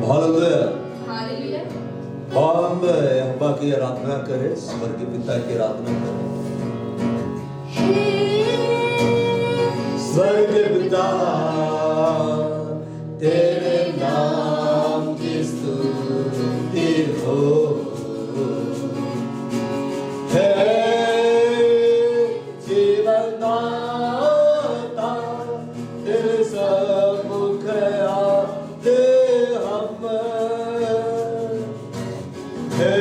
Hallelujah. Hallelujah. हम यहोवा की आराधना करें, स्वर्गीय पिता की आराधना करें। स्वर्गीय पिता तेरे नाम की स्तुति हो, हे जीवन दाता तेरे सम्मुख आते हम, हे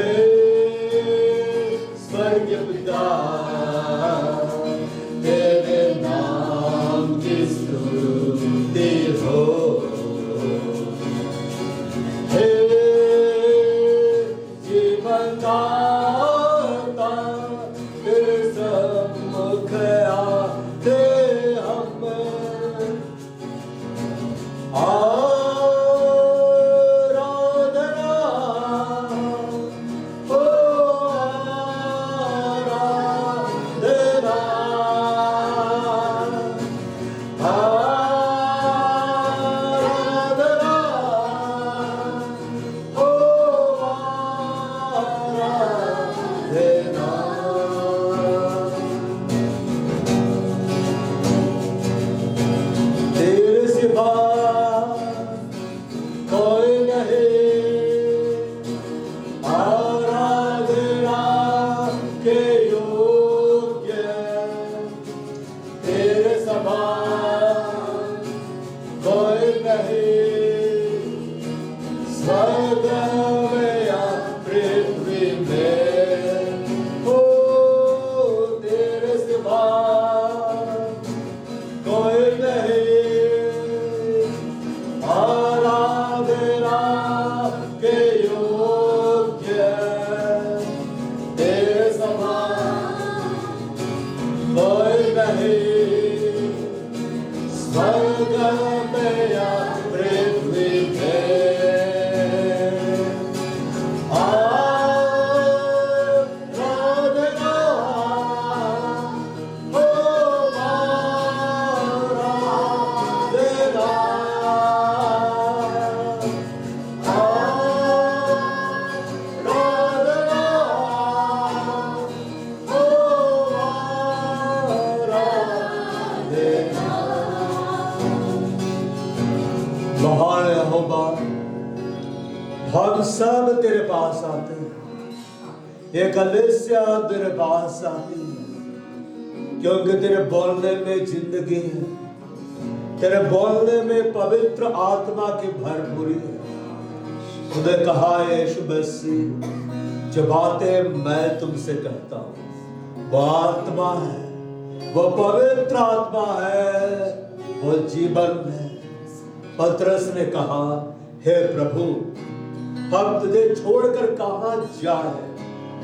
स्वर्गीय पिता तेरे नाम की स्तुति हो, हे जीवन दाता तेरे सम्मुख आते हम, आराधना हो, आराधना, आराधना हो, आराधना। तेरे सिवा कोई नहीं आराधना के योग्य, तेरे समान कोई नहीं स्वर्ग में या पृथ्वी में, हो तेरे सिवा कोई नहीं आराधना के योग्य, तेरे समान कोई नहीं स्वर्ग में या पृथ्वी में, आराधना हो, आराधना, आराधना हो, आराधना। महान यहोवा, हम सब तेरे पास आते हैं, ये कलीसिया तेरे पास आती है, क्योंकि तेरे बोलने में जिंदगी है, तेरे बोलने में पवित्र आत्मा की भरपूरी है। तूने कहा यीशु मसीह, जो बातें मैं तुमसे कहता हूँ वो आत्मा है, वो पवित्र आत्मा है, वो जीवन है। पतरस ने कहा, हे प्रभु, हम तुझे छोड़कर कहाँ जाए,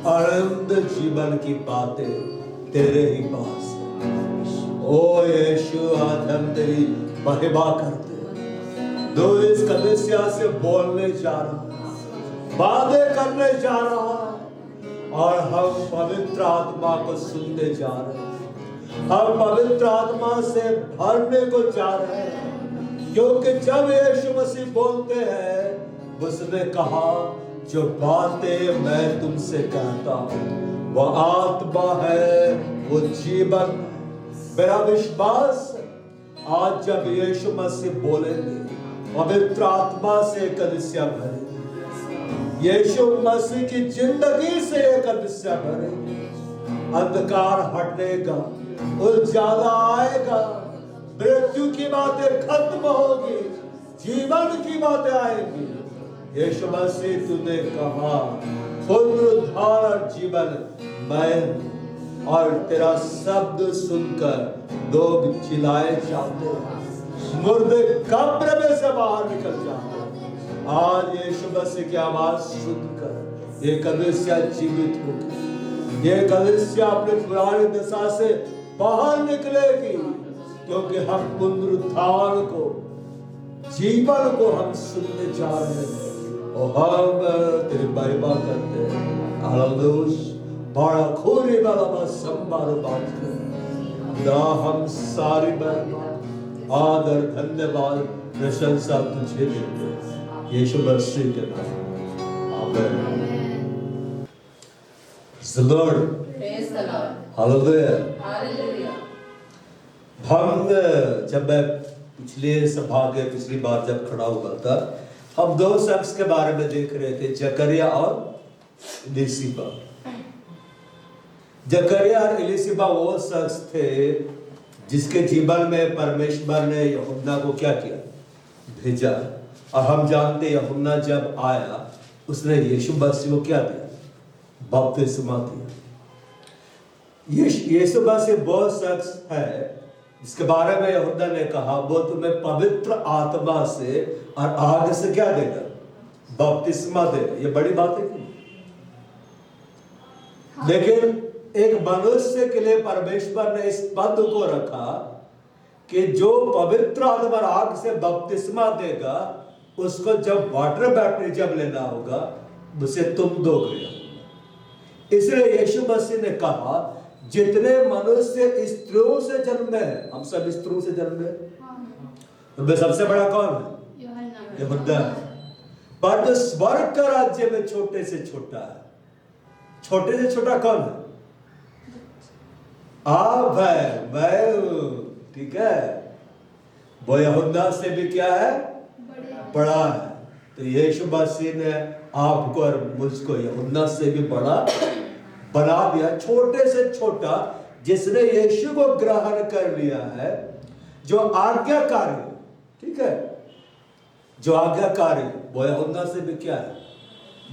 अनंत जीवन की बातें तेरे ही पास है। ओ यीशु, आज हम तेरी महिमा करते हैं। दो इस कलीसिया से बोलने जा रहा, बातें करने जा रहा, और हम पवित्र आत्मा को सुनने जा रहे हैं, हम पवित्र आत्मा से भरने को जा रहे हैं, क्योंकि जब यीशु मसीह बोलते हैं, उसने कहा जो बातें मैं तुमसे कहता हूं वो आत्मा है, वो जीवन है। मेरा विश्वास आज जब यीशु मसीह बोलेंगे, पवित्र आत्मा से कलीसिया भरेगी, यीशु मसीह की जिंदगी से कलीसिया भरेगी, अंधकार हटेगा, उजाला आएगा, मृत्यु की बातें खत्म होगी, जीवन की बातें आएगी। यीशु मसीह तूने कहा पुनरुद्धार और जीवन मैं, और तेरा शब्द सुनकर लोग चिल्लाए जाते हैं, मुर्दे कब्र में से बाहर निकल जाते हैं। आज यीशु मसीह की आवाज सुनकर ये कलीसिया जीवित होगी, ये कलीसिया अपने पुरानी दशा से बाहर निकलेगी, क्योंकि हम पुनरुत्थान को, जीवन को हम सुनने जा रहे हैं, और हम तेरी महिमा करते हैं। हालेलुया। बड़ा खोरी वाला बस संभाल बात ना, हम सारी महिमा, आदर, धन्यवाद, प्रशंसा तुझे देते हैं। यीशु मसीह के नाम आमीन। The Lord. Praise the Lord. Hallelujah. Hallelujah. हम जब मैं पिछली बार जब खड़ा हुआ था, हम दो शख्स के बारे में देख रहे थे, जकरिया और इलीशिबा। जकरिया और इलीशिबा वो शख्स थे जिसके जीवन में परमेश्वर ने यूहन्ना को क्या किया, भेजा। और हम जानते हैं यूहन्ना जब आया उसने यीशु मसीह को क्या दिया, बपतिस्मा दिया। यीशु मसीह वो शख्स है जिसके बारे में यूहन्ना ने कहा वो तुम्हें पवित्र आत्मा से और आग से क्या देगा, बपतिस्मा देगा। ये बड़ी बात है कि लेकिन एक मनुष्य के लिए परमेश्वर ने इस पद को रखा कि जो पवित्र आत्मा और आग से बपतिस्मा देगा उसको जब वाटर बैप्टिज्म लेना होगा उसे तुम दोगे। इसलिए यीशु मसीह ने कहा जितने मनुष्य स्त्रियों से जन्मे हैं, हम सब स्त्रियों से जन्मे, उनमें सबसे बड़ा कौन है, यूहन्ना। पर जो स्वर्ग का राज्य में छोटे से छोटा है, छोटे से छोटा कौन है, आप है, मैं, ठीक है, वो यूहन्ना से भी क्या है, बड़ा है। तो यीशु मसीह ने आपको और मुझको यूहन्ना से भी बड़ा बना दिया, छोटे से छोटा, जिसने यीशु को ग्रहण कर लिया है, जो आज्ञाकारी, ठीक है, जो आज्ञाकारी वो यूहन्ना से भी क्या है,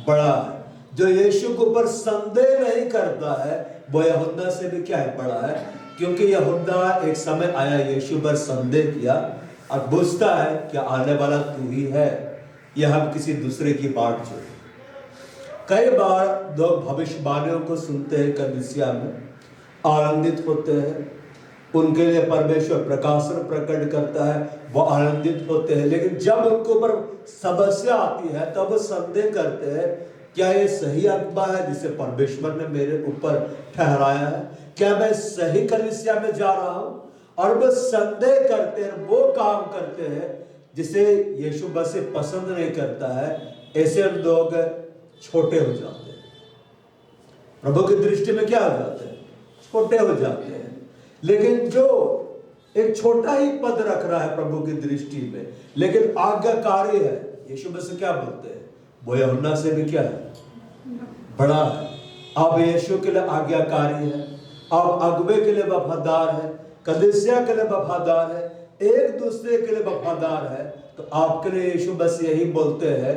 बड़ा है। जो यीशु के ऊपर संदेह नहीं करता है वो यूहन्ना से भी क्या है, बड़ा है। क्योंकि यूहन्ना एक समय आया, यीशु पर संदेह किया और पूछता है कि आने वाला तू ही है या हम किसी दूसरे की बाट जोड़े। कई बार लोग भविष्यवाणियों को सुनते हैं, कलीसिया में आनंदित होते हैं, उनके लिए परमेश्वर प्रकाशन प्रकट करता है, वो आनंदित होते हैं। लेकिन जब उनके ऊपर समस्या आती है तब वो संदेह करते हैं, क्या ये सही आत्मा है जिसे परमेश्वर ने मेरे ऊपर ठहराया है, क्या मैं सही कलीसिया में जा रहा हूं। और वो संदेह करते हैं, वो काम करते हैं जिसे यीशु मसीह पसंद नहीं करता है। ऐसे लोग छोटे हो जाते हैं, प्रभु की दृष्टि में क्या हो जाते हैं, छोटे हो जाते हैं। लेकिन जो एक छोटा ही पद रख रहा है प्रभु की दृष्टि में, लेकिन आज्ञाकारी है, यीशु मसीह क्या बोलते हैं, वो यूहन्ना से भी क्या है, बड़ा है। आप यीशु के लिए आज्ञाकारी है, आप अगुवे के लिए वफादार है, कलीसिया के लिए वफादार है, एक दूसरे के लिए वफादार है। तो आपके लिए यीशु बस यही बोलते हैं,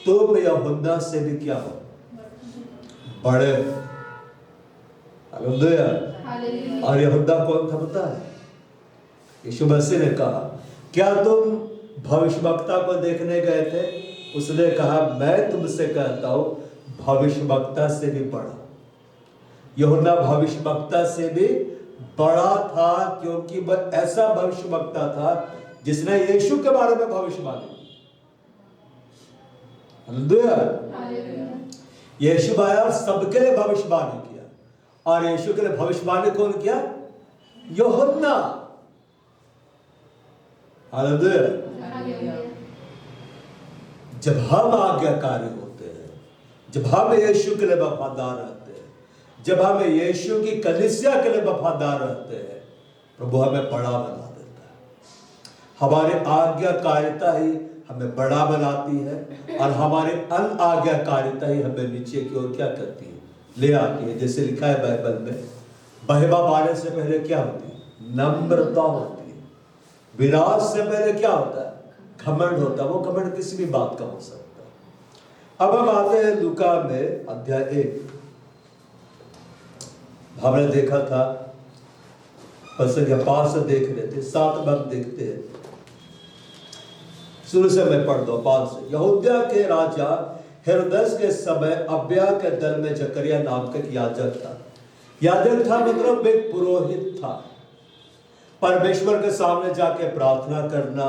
तुम यूहन्ना से भी क्या हो, बड़े। हालेलुया। और यूहन्ना कौन था पता है, यीशु मसीह ने कहा क्या तुम भविष्यवक्ता को देखने गए थे, उसने कहा मैं तुमसे कहता हूं भविष्यवक्ता से भी बड़ा। यूहन्ना भविष्यवक्ता से भी बड़ा था, क्योंकि वह ऐसा भविष्यवक्ता था जिसने यीशु के बारे में भविष्यवाणी की। यीशु आया सबके लिए भविष्यवाणी किया, और यीशु के लिए भविष्यवाणी कौन किया, यूहन्ना। हालेलुया। जब हम आज्ञाकारी होते हैं, जब हम यीशु के लिए वफादार रहते हैं, जब हम यीशु की कलीसिया के लिए वफादार रहते हैं, प्रभु हमें बड़ा बना देता है। हमारी आज्ञाकारिता ही हमें बड़ा बनाती है, और हमारी अनाज्ञाकारिता ही हमें नीचे की ओर क्या करती है, ले आती है। जैसे लिखा है बाइबल में, महिमा पाने से पहले क्या होती है, नम्रता होती है। विनाश से पहले क्या होता है, घमंड होता है। वो घमंड किसी भी बात का हो सकता है। अब हम आते हैं लूका में अध्याय 1। हमने देखा था, पास से देख रहे थे, 7 वक्त देखते हैं। शुरू से मैं पढ़ दो 5 से। यहूदिया के राजा हेरोदेस के समय अबिय्याह के दल में जकरिया नाम का एक याजक था। याजक था मतलब एक पुरोहित था। परमेश्वर के सामने जाके प्रार्थना करना,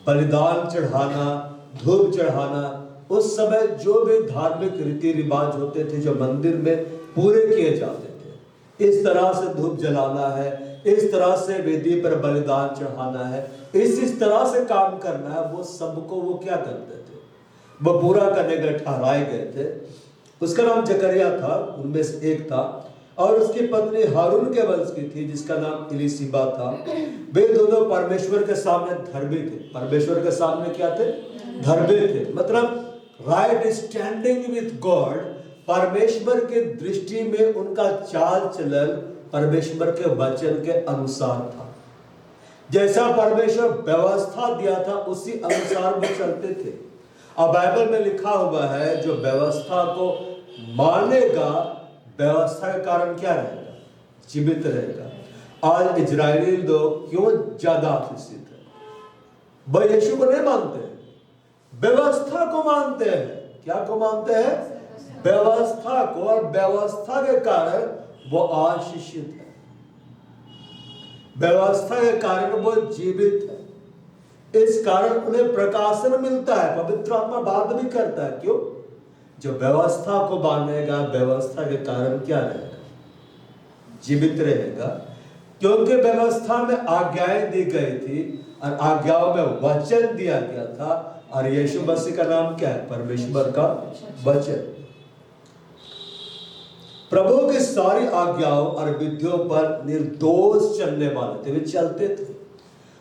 बलिदान चढ़ाना, धूप चढ़ाना, उस समय जो भी धार्मिक रीति रिवाज होते थे जो मंदिर में पूरे किए जाते थे। इस तरह से धूप जलाना है, इस तरह से वेदी पर बलिदान चढ़ाना है, इस तरह से काम करना है, वो सबको वो क्या करते थे, वो पूरा करने के लिए ठहराए गए थे। उसका नाम जकरिया था, उनमें से एक था, और उसकी पत्नी हारून के वंश की थी जिसका नाम इलीशिबा था। वे दोनों परमेश्वर के सामने धर्मी थे। परमेश्वर के सामने क्या थे? धर्मी थे, मतलब राइट स्टैंडिंग विथ गॉड। परमेश्वर के दृष्टि में उनका चाल चलन परमेश्वर के वचन के अनुसार था। जैसा परमेश्वर व्यवस्था दिया था उसी अनुसार वो चलते थे। अब बाइबल में लिखा हुआ है, जो व्यवस्था को मानेगा व्यवस्था के कारण क्या रहेगा? जीवित रहेगा। आज इजरायली लोग क्यों ज्यादा आशीषित है? वह यीशु को नहीं मानते, व्यवस्था को मानते हैं। क्या को मानते हैं? व्यवस्था को, और व्यवस्था के कारण वो आशीषित है, व्यवस्था के कारण वो जीवित है। इस कारण उन्हें प्रकाशन मिलता है, पवित्र आत्मा बात भी करता है। क्यों? जो व्यवस्था को मानेगा व्यवस्था के कारण क्या रहेगा? जीवित रहेगा। क्योंकि व्यवस्था में आज्ञाएं दी गई थी और आज्ञाओं में वचन दिया गया था, और यीशु मसीह का नाम क्या है? परमेश्वर का वचन। प्रभु की सारी आज्ञाओं और विधियों पर निर्दोष चलने वाले थे, वे चलते थे।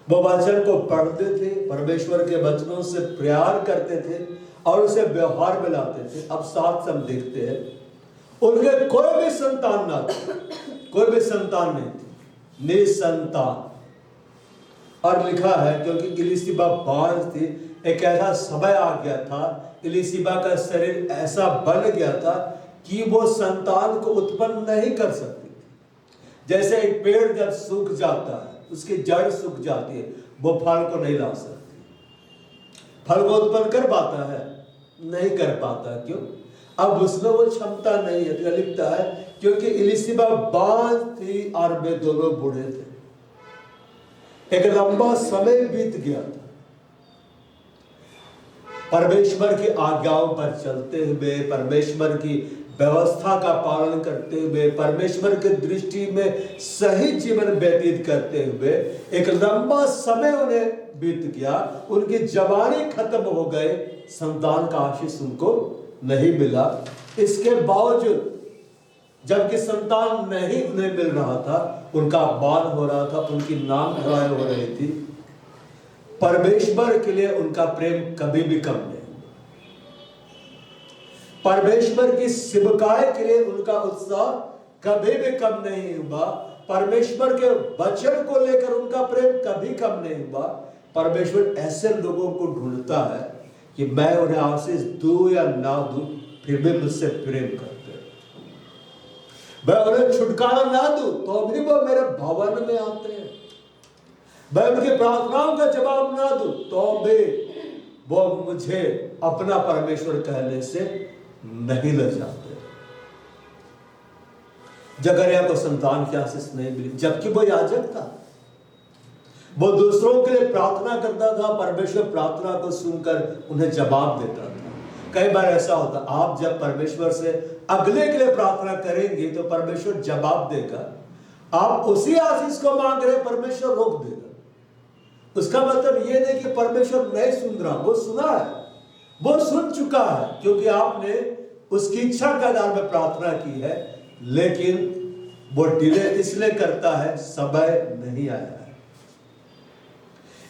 वो वचन को पढ़ते थे, परमेश्वर के वचनों से प्यार करते थे और उसे व्यवहार में लाते थे। अब साथ हम देखते हैं, उनके कोई भी संतान ना थी, कोई भी संतान नहीं थी, निसंतान। और लिखा है क्योंकि इलीशिबा बांझ थी, एक ऐसा समय आ गया था, इलीशिबा का शरीर ऐसा बन गया था कि वो संतान को उत्पन्न नहीं कर सकती थी। जैसे एक पेड़ जब सूख जाता है, उसकी जड़ सूख जाती है, वो फल को नहीं ला सकती। फल को उत्पन्न कर पाता है? नहीं कर पाता। क्यों? अब उसमें वो क्षमता नहीं है। तो लिखता है क्योंकि इलीशिबा बांझ थी और वे दोनों बूढ़े थे। एक लंबा समय बीत गया था। परमेश्वर की आज्ञाओं पर चलते हुए, परमेश्वर की व्यवस्था का पालन करते हुए, परमेश्वर की दृष्टि में सही जीवन व्यतीत करते हुए एक लंबा समय उन्हें बीत गया। उनकी जवानी खत्म हो गए, संतान का आशीष उनको नहीं मिला। इसके बावजूद जबकि संतान नहीं उन्हें मिल रहा था, उनका अपमान हो रहा था, उनकी नाम धराई हो रही थी, परमेश्वर के लिए उनका प्रेम कभी भी कम नहीं। परमेश्वर की सेवकाई के लिए उनका उत्साह कभी भी कम नहीं हुआ। परमेश्वर के वचन को लेकर उनका प्रेम कभी कम नहीं हुआ। परमेश्वर ऐसे लोगों को ढूंढता है कि मैं उन्हें आशीष दूं या ना दूं, फिर भी मुझसे प्रेम करते हैं। मैं उन्हें छुटकारा ना दूं तो भी वो मेरे भवन में आते हैं। मैं उनकी प्रार्थनाओं का जवाब ना दूं तो भी वो मुझे अपना परमेश्वर कहने से नहीं लग जाते। जकरिया को संतान की आशीष नहीं मिली, जबकि वो याजक था। वो दूसरों के लिए प्रार्थना करता था, परमेश्वर प्रार्थना को सुनकर उन्हें जवाब देता था। कई बार ऐसा होता, आप जब परमेश्वर से अगले के लिए प्रार्थना करेंगे तो परमेश्वर जवाब देगा। आप उसी आशीष को मांग रहे, परमेश्वर रोक देगा। उसका मतलब ये नहीं कि परमेश्वर नहीं सुन रहा, वो सुना है, वो सुन चुका है, क्योंकि आपने उसकी इच्छा के आधार में प्रार्थना की है। लेकिन वो डिले इसलिए करता है, समय नहीं आया है।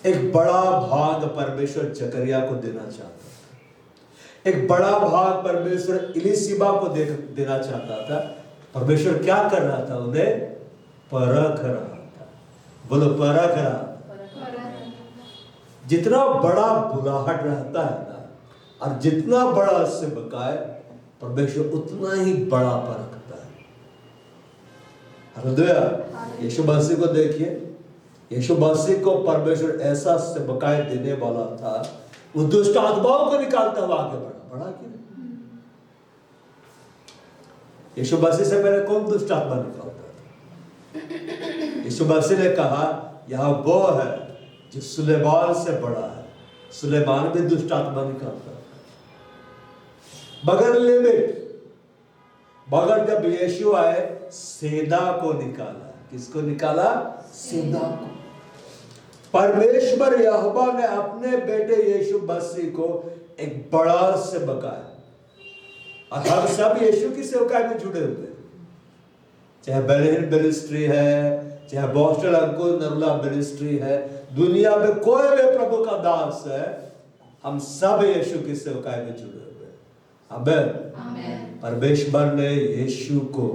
एक बड़ा भाग परमेश्वर जकरिया को देना चाहता था, एक बड़ा भाग परमेश्वर इलीशिबा को देना चाहता था। परमेश्वर क्या कर रहा था? उन्हें परख रहा था। बोलो, परख रहा था। जितना बड़ा बुलाहट रहता है ना, और जितना बड़ा सेवकाई, परमेश्वर उतना ही बड़ा परखता है। हालेलुया। यीशु मसीह को देखिए, यीशु मसीह को परमेश्वर ऐसा सेवकाई देने वाला था, वो दुष्ट आत्माओं को निकालता हुआ आगे बढ़ा कि नहीं? यीशु मसीह से पहले कौन दुष्ट आत्मा निकालता था? यीशु मसीह ने कहा, यह वो है जो सुलेमान से बड़ा है। सुलेमान भी दुष्ट आत्मा निकालता था, मगर लिमिट। मगर जब यीशु आए, सेना को निकाला, किसको निकाला? सीधा को। परमेश्वर यहोवा ने अपने बेटे यीशु मसीह को एक बड़ा से बकाया, और हम सब यीशु की सेवकाई में जुड़े हुए हैं। चाहे बेलिन मिनिस्ट्री है, चाहे बोस्टन अंकुर नरुला मिनिस्ट्री है, दुनिया में कोई भी प्रभु का दास है, हम सब यीशु की सेवकाई में जुड़े हुए हैं। आमीन। परमेश्वर ने यीशु को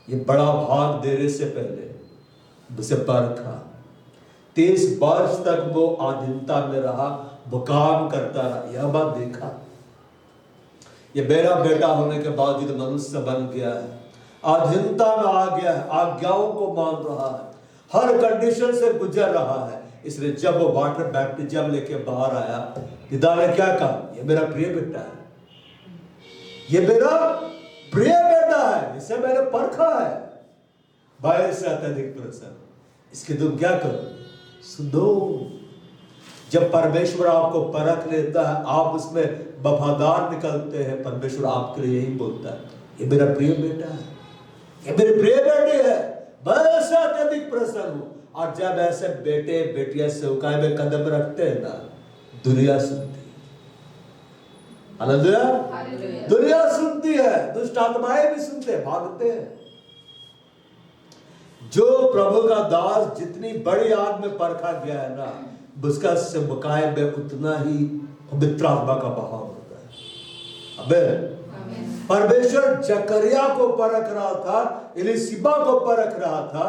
ये बड़ा भाग देने से पहले उसे परखा। 30 वर्ष तक वो अधीनता में रहा, वो काम करता रहा, यह बात देखा। ये मेरा बेटा होने के बावजूद मनुष्य बन गया है, अधीनता में आ गया है, आज्ञाओं को मान रहा है, हर कंडीशन से गुजर रहा है। इसलिए जब वो वाटर बैप्टिज्म लेके बाहर आया, पिता ने क्या कहा? ये मेरा प्रिय बेटा है, ये मेरा प्रिय बेटा है, इसे मैंने परखा है, भाई से अत्यधिक प्रसन्न, इसकी तुम क्या करो? सुनो। जब परमेश्वर आपको परख लेता है, आप उसमें वफादार निकलते हैं, परमेश्वर आपके लिए यही बोलता है, ये मेरा प्रिय बेटा है, ये मेरे प्रिय बेटे है, बस अत्यधिक प्रसन्न हूं। और जब ऐसे बेटे बेटियां सेवकाई में कदम रखते हैं ना, दुनिया सुनती है। हालेलुया। दुनिया सुनती है, दुष्ट आत्माएं भी सुनते हैं, भागते हैं। जो प्रभु का दास जितनी बड़ी आग में परखा गया है ना, उसका सेवकाई में उतना ही पवित्र आत्मा का बहाव होता है। आमीन। परमेश्वर जकरिया को परख रहा था, एलिशिबा को परख रहा था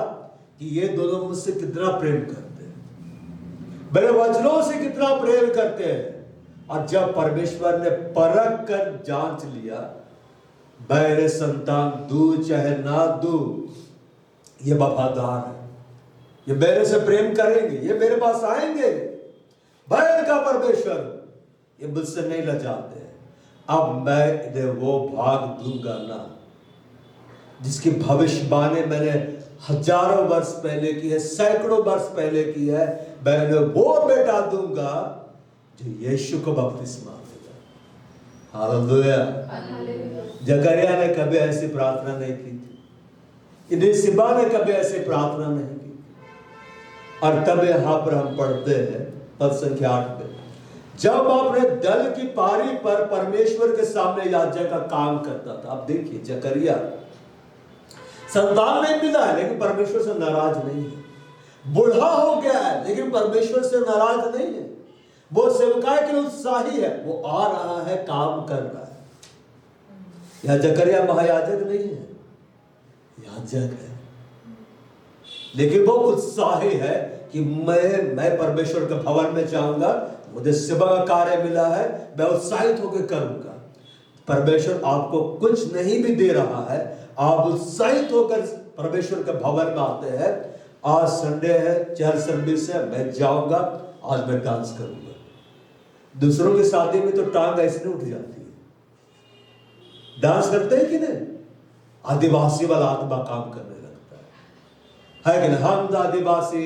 कि ये दोनों मुझसे कितना प्रेम करते हैं, मेरे वचनों से कितना प्रेम करते हैं। और जब परमेश्वर ने परख कर जांच लिया, मेरे संतान दू चाहे ना दू, ये वफादार है, ये मेरे से प्रेम करेंगे, ये मेरे पास आएंगे, भय का परमेश्वर, ये मुझसे नहीं लजाते हैं। अब मैं इन्हें वो भाग दूंगा ना जिसकी भविष्यवाणी मैंने हजारों वर्ष पहले की है, सैकड़ों वर्ष पहले की है। मैं इन्हें वो बेटा दूंगा जो यीशु को बपतिस्मा देगा। हालेलुया। जकरिया ने कभी ऐसी प्रार्थना नहीं की थी, एलिशिबा ने कभी ऐसी प्रार्थना नहीं की थी। और तब यहां पर हम पढ़ते हैं पद संख्या 8 में, जब अपने दल की पारी पर परमेश्वर के सामने याजक का काम करता था। अब देखिए, जकरिया संतान नहीं मिला है लेकिन परमेश्वर से नाराज नहीं है, बूढ़ा हो गया है लेकिन परमेश्वर से नाराज नहीं है, वो सेवकाई के लिए उत्साही है, वो आ रहा है, काम कर रहा है। यह जकरिया महायाजक नहीं है, याजक है, लेकिन वो उत्साही है कि मैं परमेश्वर के भवन में जाऊंगा, मुझे सेवा का कार्य मिला है, मैं उत्साहित होकर करूंगा। परमेश्वर आपको कुछ नहीं भी दे रहा है, आप उत्साहित होकर परमेश्वर के भवन में आते हैं। आज संडे है, चर्च सर्विस है, मैं जाऊंगा, आज मैं डांस करूंगा। दूसरों की शादी में तो टांग ऐसे उठ जाती है, डांस करते हैं कि नहीं? आदिवासी वाला आत्मा काम करने लगता है कि नहीं? हम आदिवासी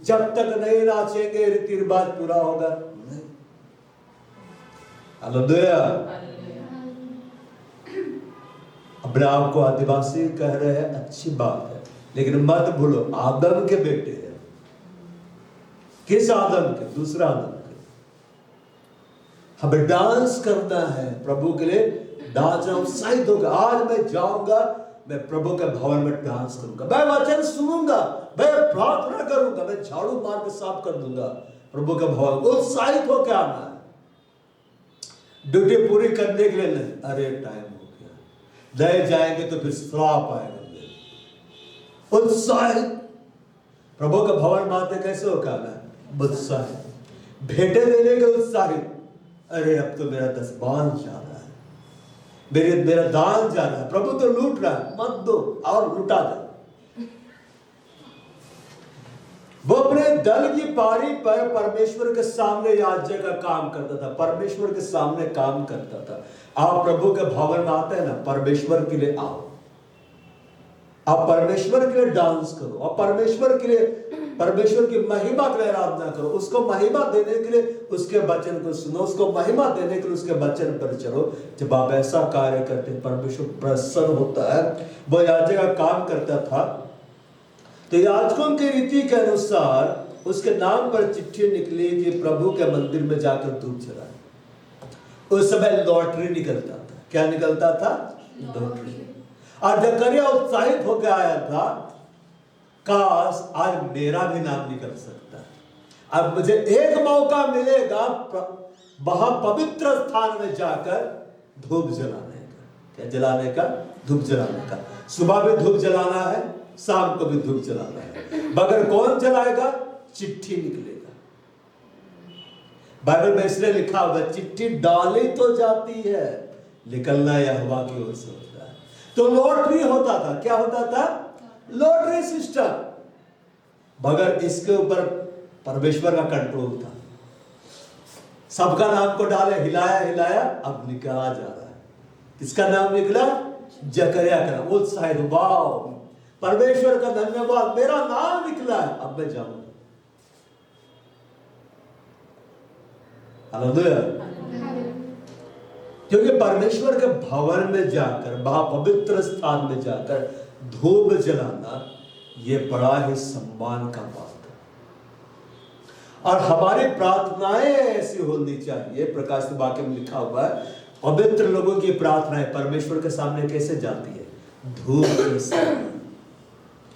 जब तक नहीं नाचेंगे रीति रिवाज पूरा होगा नहीं। हालेलुया। अपने आप को आदिवासी कह रहे हैं, अच्छी बात है, लेकिन मत भूलो आदम के बेटे हैं। किस आदम के? दूसरा आदम के। हमें डांस करना है प्रभु के लिए, डांस उत्साहित होगा। आज मैं जाऊंगा, मैं प्रभु के भवन में डांस करूंगा, मैं वचन सुनूंगा, मैं प्रार्थना करूंगा, मैं झाड़ू मार के साफ कर दूंगा प्रभु के भवन। उत्साहित होकर आना है, ड्यूटी पूरी करने के लिए नहीं, अरे टाइम हो गया, नहीं जाएंगे तो फिर श्राप आएगा। उत्साहित प्रभु के भवन में आते कैसे होकर आना है? उत्साहित, भेंटे देने के उत्साहित। अरे अब तो मेरा दसबान जा रहा है, मेरा दान जा रहा है, प्रभु तो लूट रहा है, मत दो और लुटा दो। वो अपने दल की पारी पर परमेश्वर के सामने याजक का काम करता था, परमेश्वर के सामने काम करता था। आप प्रभु के भवन में आते हैं ना, परमेश्वर के लिए आओ, आप परमेश्वर के लिए डांस करो, और परमेश्वर के लिए, परमेश्वर की महिमा के लिए आराधना करो, उसको महिमा देने के लिए उसके वचन को सुनो, उसको महिमा देने के लिए उसके वचन पर चलो। जब आप ऐसा कार्य करते हैं, परमेश्वर प्रसन्न होता है। वो याजक का काम करता था तो याजकों की रीति के अनुसार उसके नाम पर चिट्ठी निकली कि प्रभु के मंदिर में जाकर धूप जलाए। उस समय लॉटरी निकलता था। क्या निकलता था? लॉटरी। और जकरिया उत्साहित होकर आया था, काश आज मेरा भी नाम निकल सकता है। अब मुझे एक मौका मिलेगा वहां पवित्र स्थान में जाकर धूप जलाने का। क्या जलाने का? धूप जलाने का। सुबह भी धूप जलाना है, शाम को भी धूप जलाना है। मगर कौन जलाएगा? चिट्ठी निकलेगा। बाइबल में इसलिए लिखा हुआ, चिट्ठी डाली तो जाती है, निकलना यहोवा की ओर से होता है। तो लॉटरी होता था। क्या होता था? Lottery system. मगर इसके ऊपर परमेश्वर का कंट्रोल था। सबका नाम को डाले, हिलाया हिलाया, अब निकला जा रहा है। किसका नाम निकला? जकरिया का नाम। उत्साहित, वाह परमेश्वर का धन्यवाद, मेरा नाम निकला है, अब मैं जाऊंगा। हालेलुया। क्योंकि परमेश्वर के भवन में जाकर, महापवित्र स्थान में जाकर धूप जलाना ये बड़ा ही सम्मान का बात है। और हमारी प्रार्थनाएं ऐसी होनी चाहिए। प्रकाश वाक्य में लिखा हुआ है, पवित्र लोगों की प्रार्थनाएं परमेश्वर के सामने कैसे जाती है? धूप के सामने।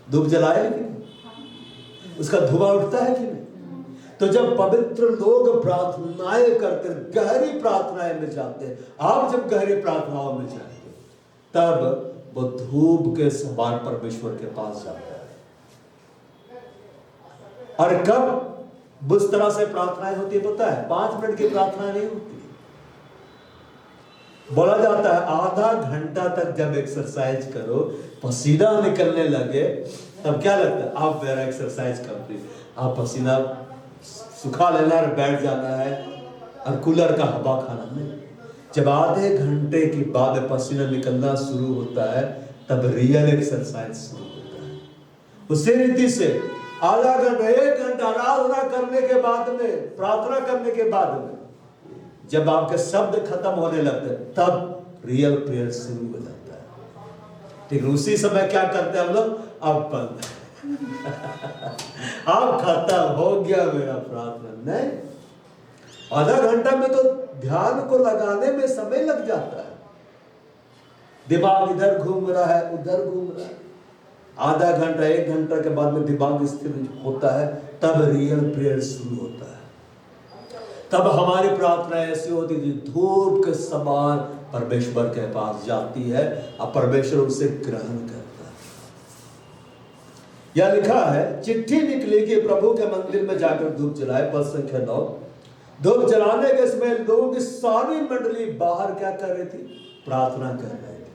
धूप जलाया है कि नहीं? उसका धुआं उठता है कि नहीं? तो जब पवित्र लोग प्रार्थनाएं करते, गहरी प्रार्थनाएं में जाते हैं, आप जब गहरी प्रार्थनाओं में जाएंगे तब वो धूप के समान परमेश्वर के पास जाता है। और कब उस तरह से प्रार्थनाएं होती है पता है? 5 मिनट की प्रार्थना नहीं होती। बोला जाता है आधा घंटा तक जब एक्सरसाइज करो, पसीना निकलने लगे, तब क्या लगता है? आप मेरा एक्सरसाइज कंप्लीट। आप पसीना सुखा लेना और बैठ जाना है और कूलर का हवा खाना नहीं। जब आधे घंटे के बाद पसीना निकलना शुरू होता है, तब रियल एक्सरसाइज शुरू होता है। उसी रीति से आधा घंटा, 1 घंटा आराधना करने के बाद में, प्रार्थना करने के बाद में, जब आपके शब्द खत्म होने लगते हैं, तब रियल प्रेयर शुरू हो जाता है। ठीक, उसी समय क्या करते हैं हम लोग? अब बंद अब खत्म हो गया मेरा प्रार्थना। नहीं, आधा घंटा में तो ध्यान को लगाने में समय लग जाता है। दिमाग इधर घूम रहा है, उधर घूम रहा है। आधा घंटा, 1 घंटा के बाद में दिमाग स्थिर होता है, तब रियल प्रेयर शुरू होता है। तब हमारी प्रार्थना ऐसी होती है, धूप के समान परमेश्वर के पास जाती है और परमेश्वर उसे ग्रहण करता है। यह लिखा है, चिट्ठी निकली कि प्रभु के मंदिर में जाकर धूप जलाए। पद संख्या 9। धूप जलाने के समय लोगों की सारी मंडली बाहर क्या कर रही थी? प्रार्थना कर रहे थे।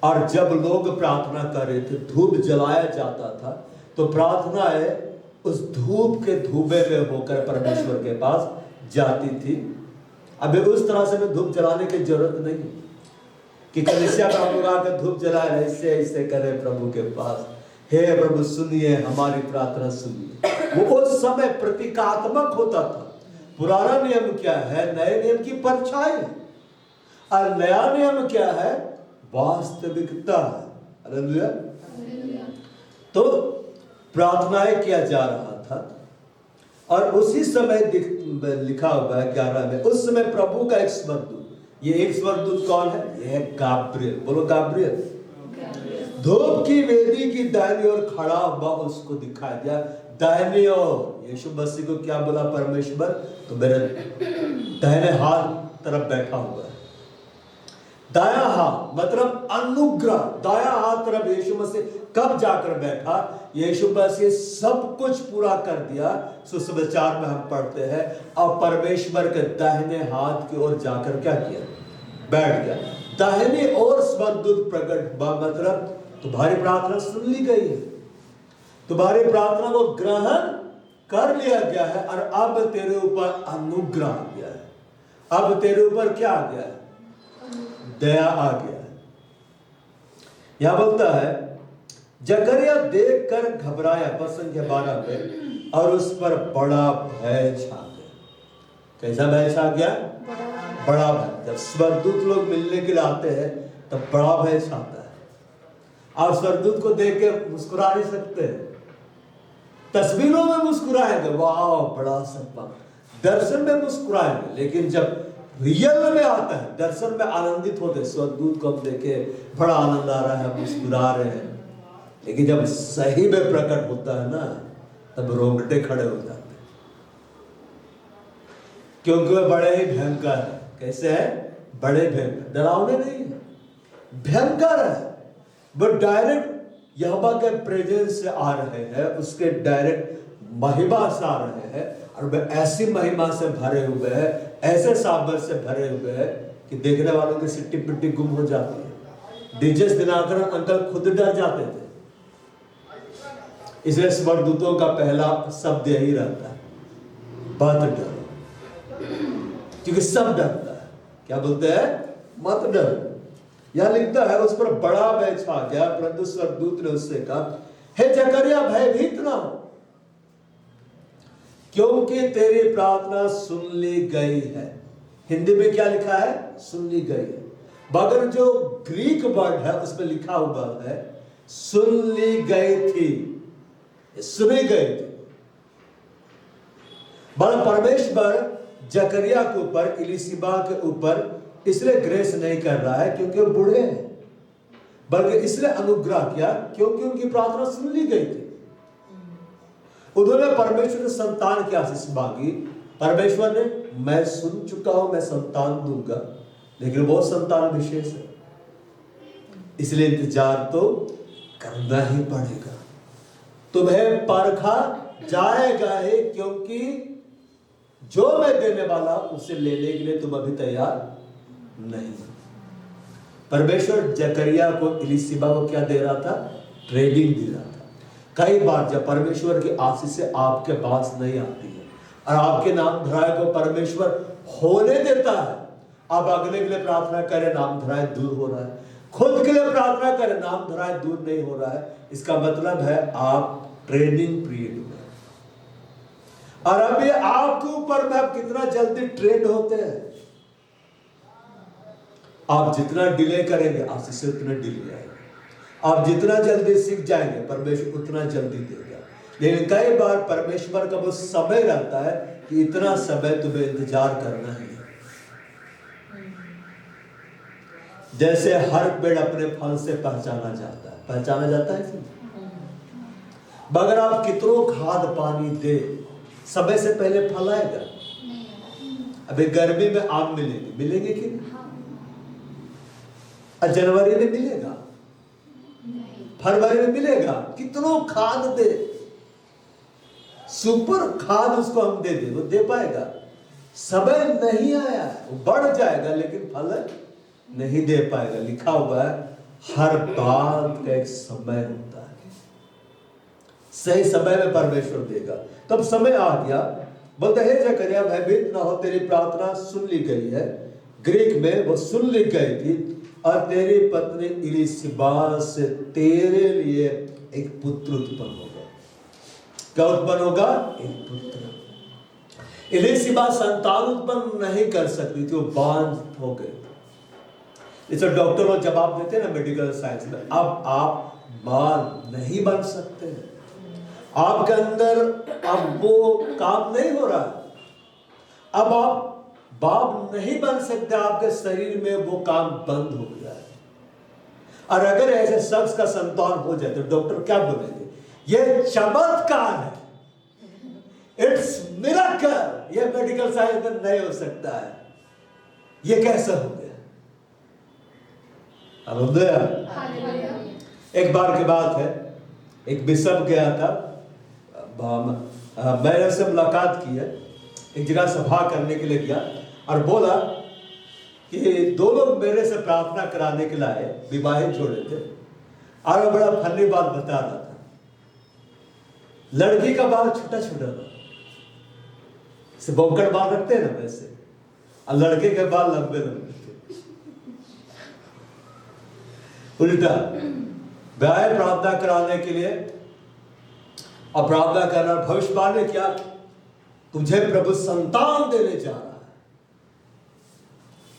और जब लोग प्रार्थना कर रहे थे, धूप जलाया जाता था, तो प्रार्थनाएं उस धूप के धुएं में होकर परमेश्वर के पास जाती थी। अभी उस तरह से में धूप जलाने की जरूरत नहीं कि कलीसिया का लोग आकर धूप जलाए, ऐसे ऐसे करे प्रभु के पास, हे प्रभु सुनिए हमारी प्रार्थना सुनिए। वो उस समय प्रतीकात्मक होता था। पुराना नियम क्या है? नए नियम की परछाई। और नया नियम क्या है? वास्तविकता है। हालेलुया। तो प्रार्थनाएं किया जा रहा था और उसी समय लिखा हुआ है 11 में, उस समय प्रभु का एक स्वर्गदूत। ये एक स्वर्गदूत कौन है? ये है गाब्रिएल। बोलो गाब्रिएल। धूप की वेदी की दाहिनी ओर खड़ा हुआ उसको दिखाई दिया। दाहिनी ओर यीशु मसीह को क्या बोला परमेश्वर? तो मेरे दाहिने हाथ तरफ बैठा हुआ है। दाया हाथ मतलब अनुग्रह। दाया हाथ तरफ यीशु मसीह कब जाकर बैठा? यीशु मसीह सब कुछ पूरा कर दिया। सुसमाचार में हम पढ़ते हैं, और परमेश्वर के दाहिने हाथ की ओर जाकर क्या किया? बैठ गया। दाहिनी ओर स्वर्गदूत प्रकट हुआ, मतलब तुम्हारी प्रार्थना सुन ली गई है, तुम्हारी प्रार्थना को ग्रहण कर लिया गया है, और अब तेरे ऊपर अनुग्रह आ गया है। अब तेरे ऊपर क्या आ गया है? दया आ गया है। यहां बोलता है, जकरिया देखकर घबराया, पद संख्या 12 में, और उस पर बड़ा भय छा गया। कैसा भय छा गया? बड़ा भय। जब स्वर्गदूत लोग मिलने के लिए आते हैं तब बड़ा भय छाता है। आप स्वर्गदूत को देख के मुस्कुरा नहीं सकते, तस्वीरों में मुस्कुराएंगे, वाह बड़ा सपना, दर्शन में मुस्कुराएंगे, लेकिन जब रियल में आता है, दर्शन में आनंदित होते, स्वर्गदूत को हम देखे बड़ा आनंद आ रहा है, मुस्कुरा रहे हैं, लेकिन जब सही में प्रकट होता है ना, तब रोंगटे खड़े हो जाते हैं, क्योंकि वह बड़े ही भयंकर है। कैसे है? बड़े भयंकर, डरावने नहीं है, भयंकर है। वो डायरेक्ट यहोवा के प्रेजेंस से आ रहे हैं, उसके डायरेक्ट महिमा से आ रहे हैं, और वे ऐसी महिमा से भरे हुए हैं, ऐसे साबर से भरे हुए हैं कि देखने वालों की सिट्टी पिट्टी गुम हो जाती है। डीजेस दिनाकर अंकल खुद डर जाते थे। इसलिए स्वर्गदूतों का पहला शब्द यही रहता है, मत डरो, क्योंकि सब डरता है। क्या बोलते हैं? मत डरो। यह लिखता है, उस पर बड़ा भय छा गया, परंतु स्वर्गदूत ने उससे कहा, हे जकरिया भयभीत ना हो, क्योंकि तेरी प्रार्थना सुन ली गई है। हिंदी में क्या लिखा है? सुन ली गई है, मगर जो ग्रीक वर्ड है उसमें लिखा हुआ है सुन ली गई थी, सुनी गई थी। बल परमेश्वर जकरिया के ऊपर, इलिशिबा के ऊपर इसलिए ग्रेस नहीं कर रहा है क्योंकि वो बूढ़े हैं, बल्कि इसलिए अनुग्रह किया क्योंकि उनकी प्रार्थना सुन ली गई थी। उन्होंने परमेश्वर से संतान की आशीष मांगी, परमेश्वर ने, मैं सुन चुका हूं, मैं संतान दूंगा, लेकिन वो संतान विशेष है, इसलिए इंतजार तो करना ही पड़ेगा। तुम्हें परखा जाएगा ही, क्योंकि जो मैं देने वाला उसे लेने के लिए तुम अभी तैयार नहीं। परमेश्वर जकरिया को, इलिशिबा को क्या दे रहा था? ट्रेनिंग दे रहा था। कई बार जब परमेश्वर की आशीष से आपके पास नहीं आती है और आपके नाम धराए को परमेश्वर होने देता है, आप अगले के लिए प्रार्थना करें, नाम धराए दूर हो रहा है, खुद के लिए प्रार्थना करें, नाम धराए दूर नहीं हो रहा है, इसका मतलब है आप ट्रेनिंग पीरियड में। और अभी आपके ऊपर में आप कितना जल्दी ट्रेंड होते हैं। आप जितना डिले करेंगे आशीष से उतना डिले आएगा, आप जितना जल्दी सीख जाएंगे परमेश्वर उतना जल्दी देगा। लेकिन कई बार परमेश्वर का वो समय रहता है कि इतना समय तुम्हें इंतजार करना है। जैसे हर पेड़ अपने फल से पहचाना जाता है, पहचाना जाता है इसमें? मगर आप कितनों खाद पानी दे, समय से पहले फल आएगा। अभी गर्मी में आम मिलेंगे, मिलेंगे कि नहीं? जनवरी में मिलेगा, फरवरी में मिलेगा, कितनों खाद दे, सुपर खाद उसको हम दे दे, वो दे पाएगा? समय नहीं आया है, वो बढ़ जाएगा लेकिन फल नहीं दे पाएगा। लिखा हुआ है हर बात का एक समय होता है, सही समय में परमेश्वर देगा। तब समय आ गया, बोलते हे जकरिया भयभीत ना हो, तेरी प्रार्थना सुन ली गई है। ग्रीक में वो सुन ली गई थी, और तेरी पत्नी इलिशिबा से तेरे लिए एक पुत्र उत्पन्न होगा। क्या उत्पन्न होगा? एक पुत्र। इलिशिबा संतान उत्पन्न नहीं कर सकती थी, वो बांझ हो गई। इसे डॉक्टर लोग जवाब देते हैं ना मेडिकल साइंस में, अब आप मां नहीं बन सकते, आपके अंदर अब वो काम नहीं हो रहा है, अब आप बाप नहीं बन सकते, आपके शरीर में वो काम बंद हो गया है। और अगर ऐसे शख्स का संतान हो जाए तो डॉक्टर क्या बोलेंगे? ये चमत्कार है, इट्स मिरेकल, ये मेडिकल साइंस में नहीं हो सकता है, ये कैसा हो गया? एक बार की बात है, एक बिशप गया था, मैंने उससे मुलाकात की है, एक जगह सभा करने के लिए गया और बोला कि दो लोग मेरे से प्रार्थना कराने के लिए आए, विवाहित जोड़े थे, और वो बड़ा फनी बात बता रहा था। लड़की का बाल छोटा छोटा था, से बोकड़ बाल रखते हैं ना वैसे, और लड़के के बाल लंबे लंबे थे। उल्टा व्याय प्रार्थना कराने के लिए, और प्रार्थना करना, भविष्यवाणी किया तुझे प्रभु संतान देने जा रहा है।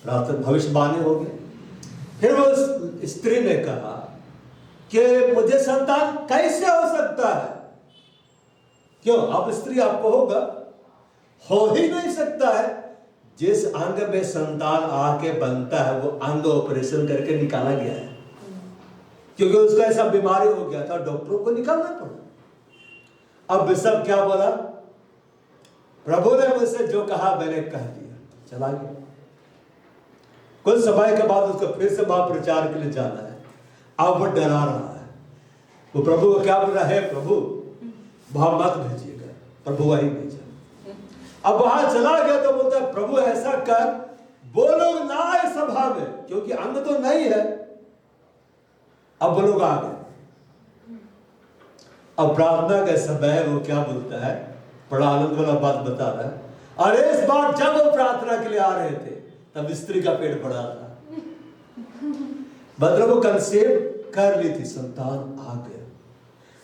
प्रार्थना भविष्यवाणी हो गई। फिर वो स्त्री ने कहा कि मुझे संतान कैसे हो सकता है? क्यों? अब स्त्री आपको होगा, हो ही नहीं सकता है। जिस अंग में संतान आके बनता है वो अंग ऑपरेशन करके निकाला गया है, क्योंकि उसका ऐसा बीमारी हो गया था, डॉक्टरों को निकालना पड़ा। अब बिशप क्या बोला? प्रभु ने मुझसे जो कहा मैंने कह दिया, चला गया। कुछ समय के बाद उसको फिर से वहां प्रचार के लिए जाना है। अब वो डरा रहा है, वो प्रभु को क्या बोल रहा है? प्रभु वहां मत भेजिएगा। प्रभु वही भेजा। अब वहां चला गया तो बोलता है प्रभु ऐसा कर, वो लोग ना आए सभा में, क्योंकि अंग तो नहीं है। अब वो लोग आ गए। अब प्रार्थना का समय वो क्या बोलता है? बड़ा आनंद वाला बात बता रहा है। अरे इस बार जब वो प्रार्थना के लिए आ रहे थे तब स्त्री का पेट बड़ा था, मतलब वो कंसीव कर ली थी, संतान आ गया।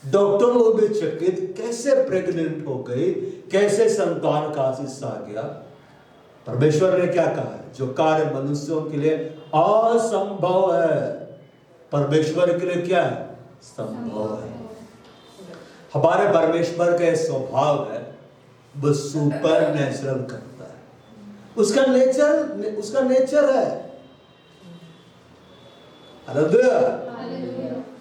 डॉक्टर लोग भी चकित, कैसे प्रेग्नेंट हो गई, कैसे संतान का आशीष आ गया। परमेश्वर ने क्या कहा है? जो कार्य मनुष्यों के लिए असंभव है, परमेश्वर के लिए क्या है? संभव है। हमारे परमेश्वर का स्वभाव है, वो सुपर नेचुरल करता है। उसका नेचर है। हालेलुया।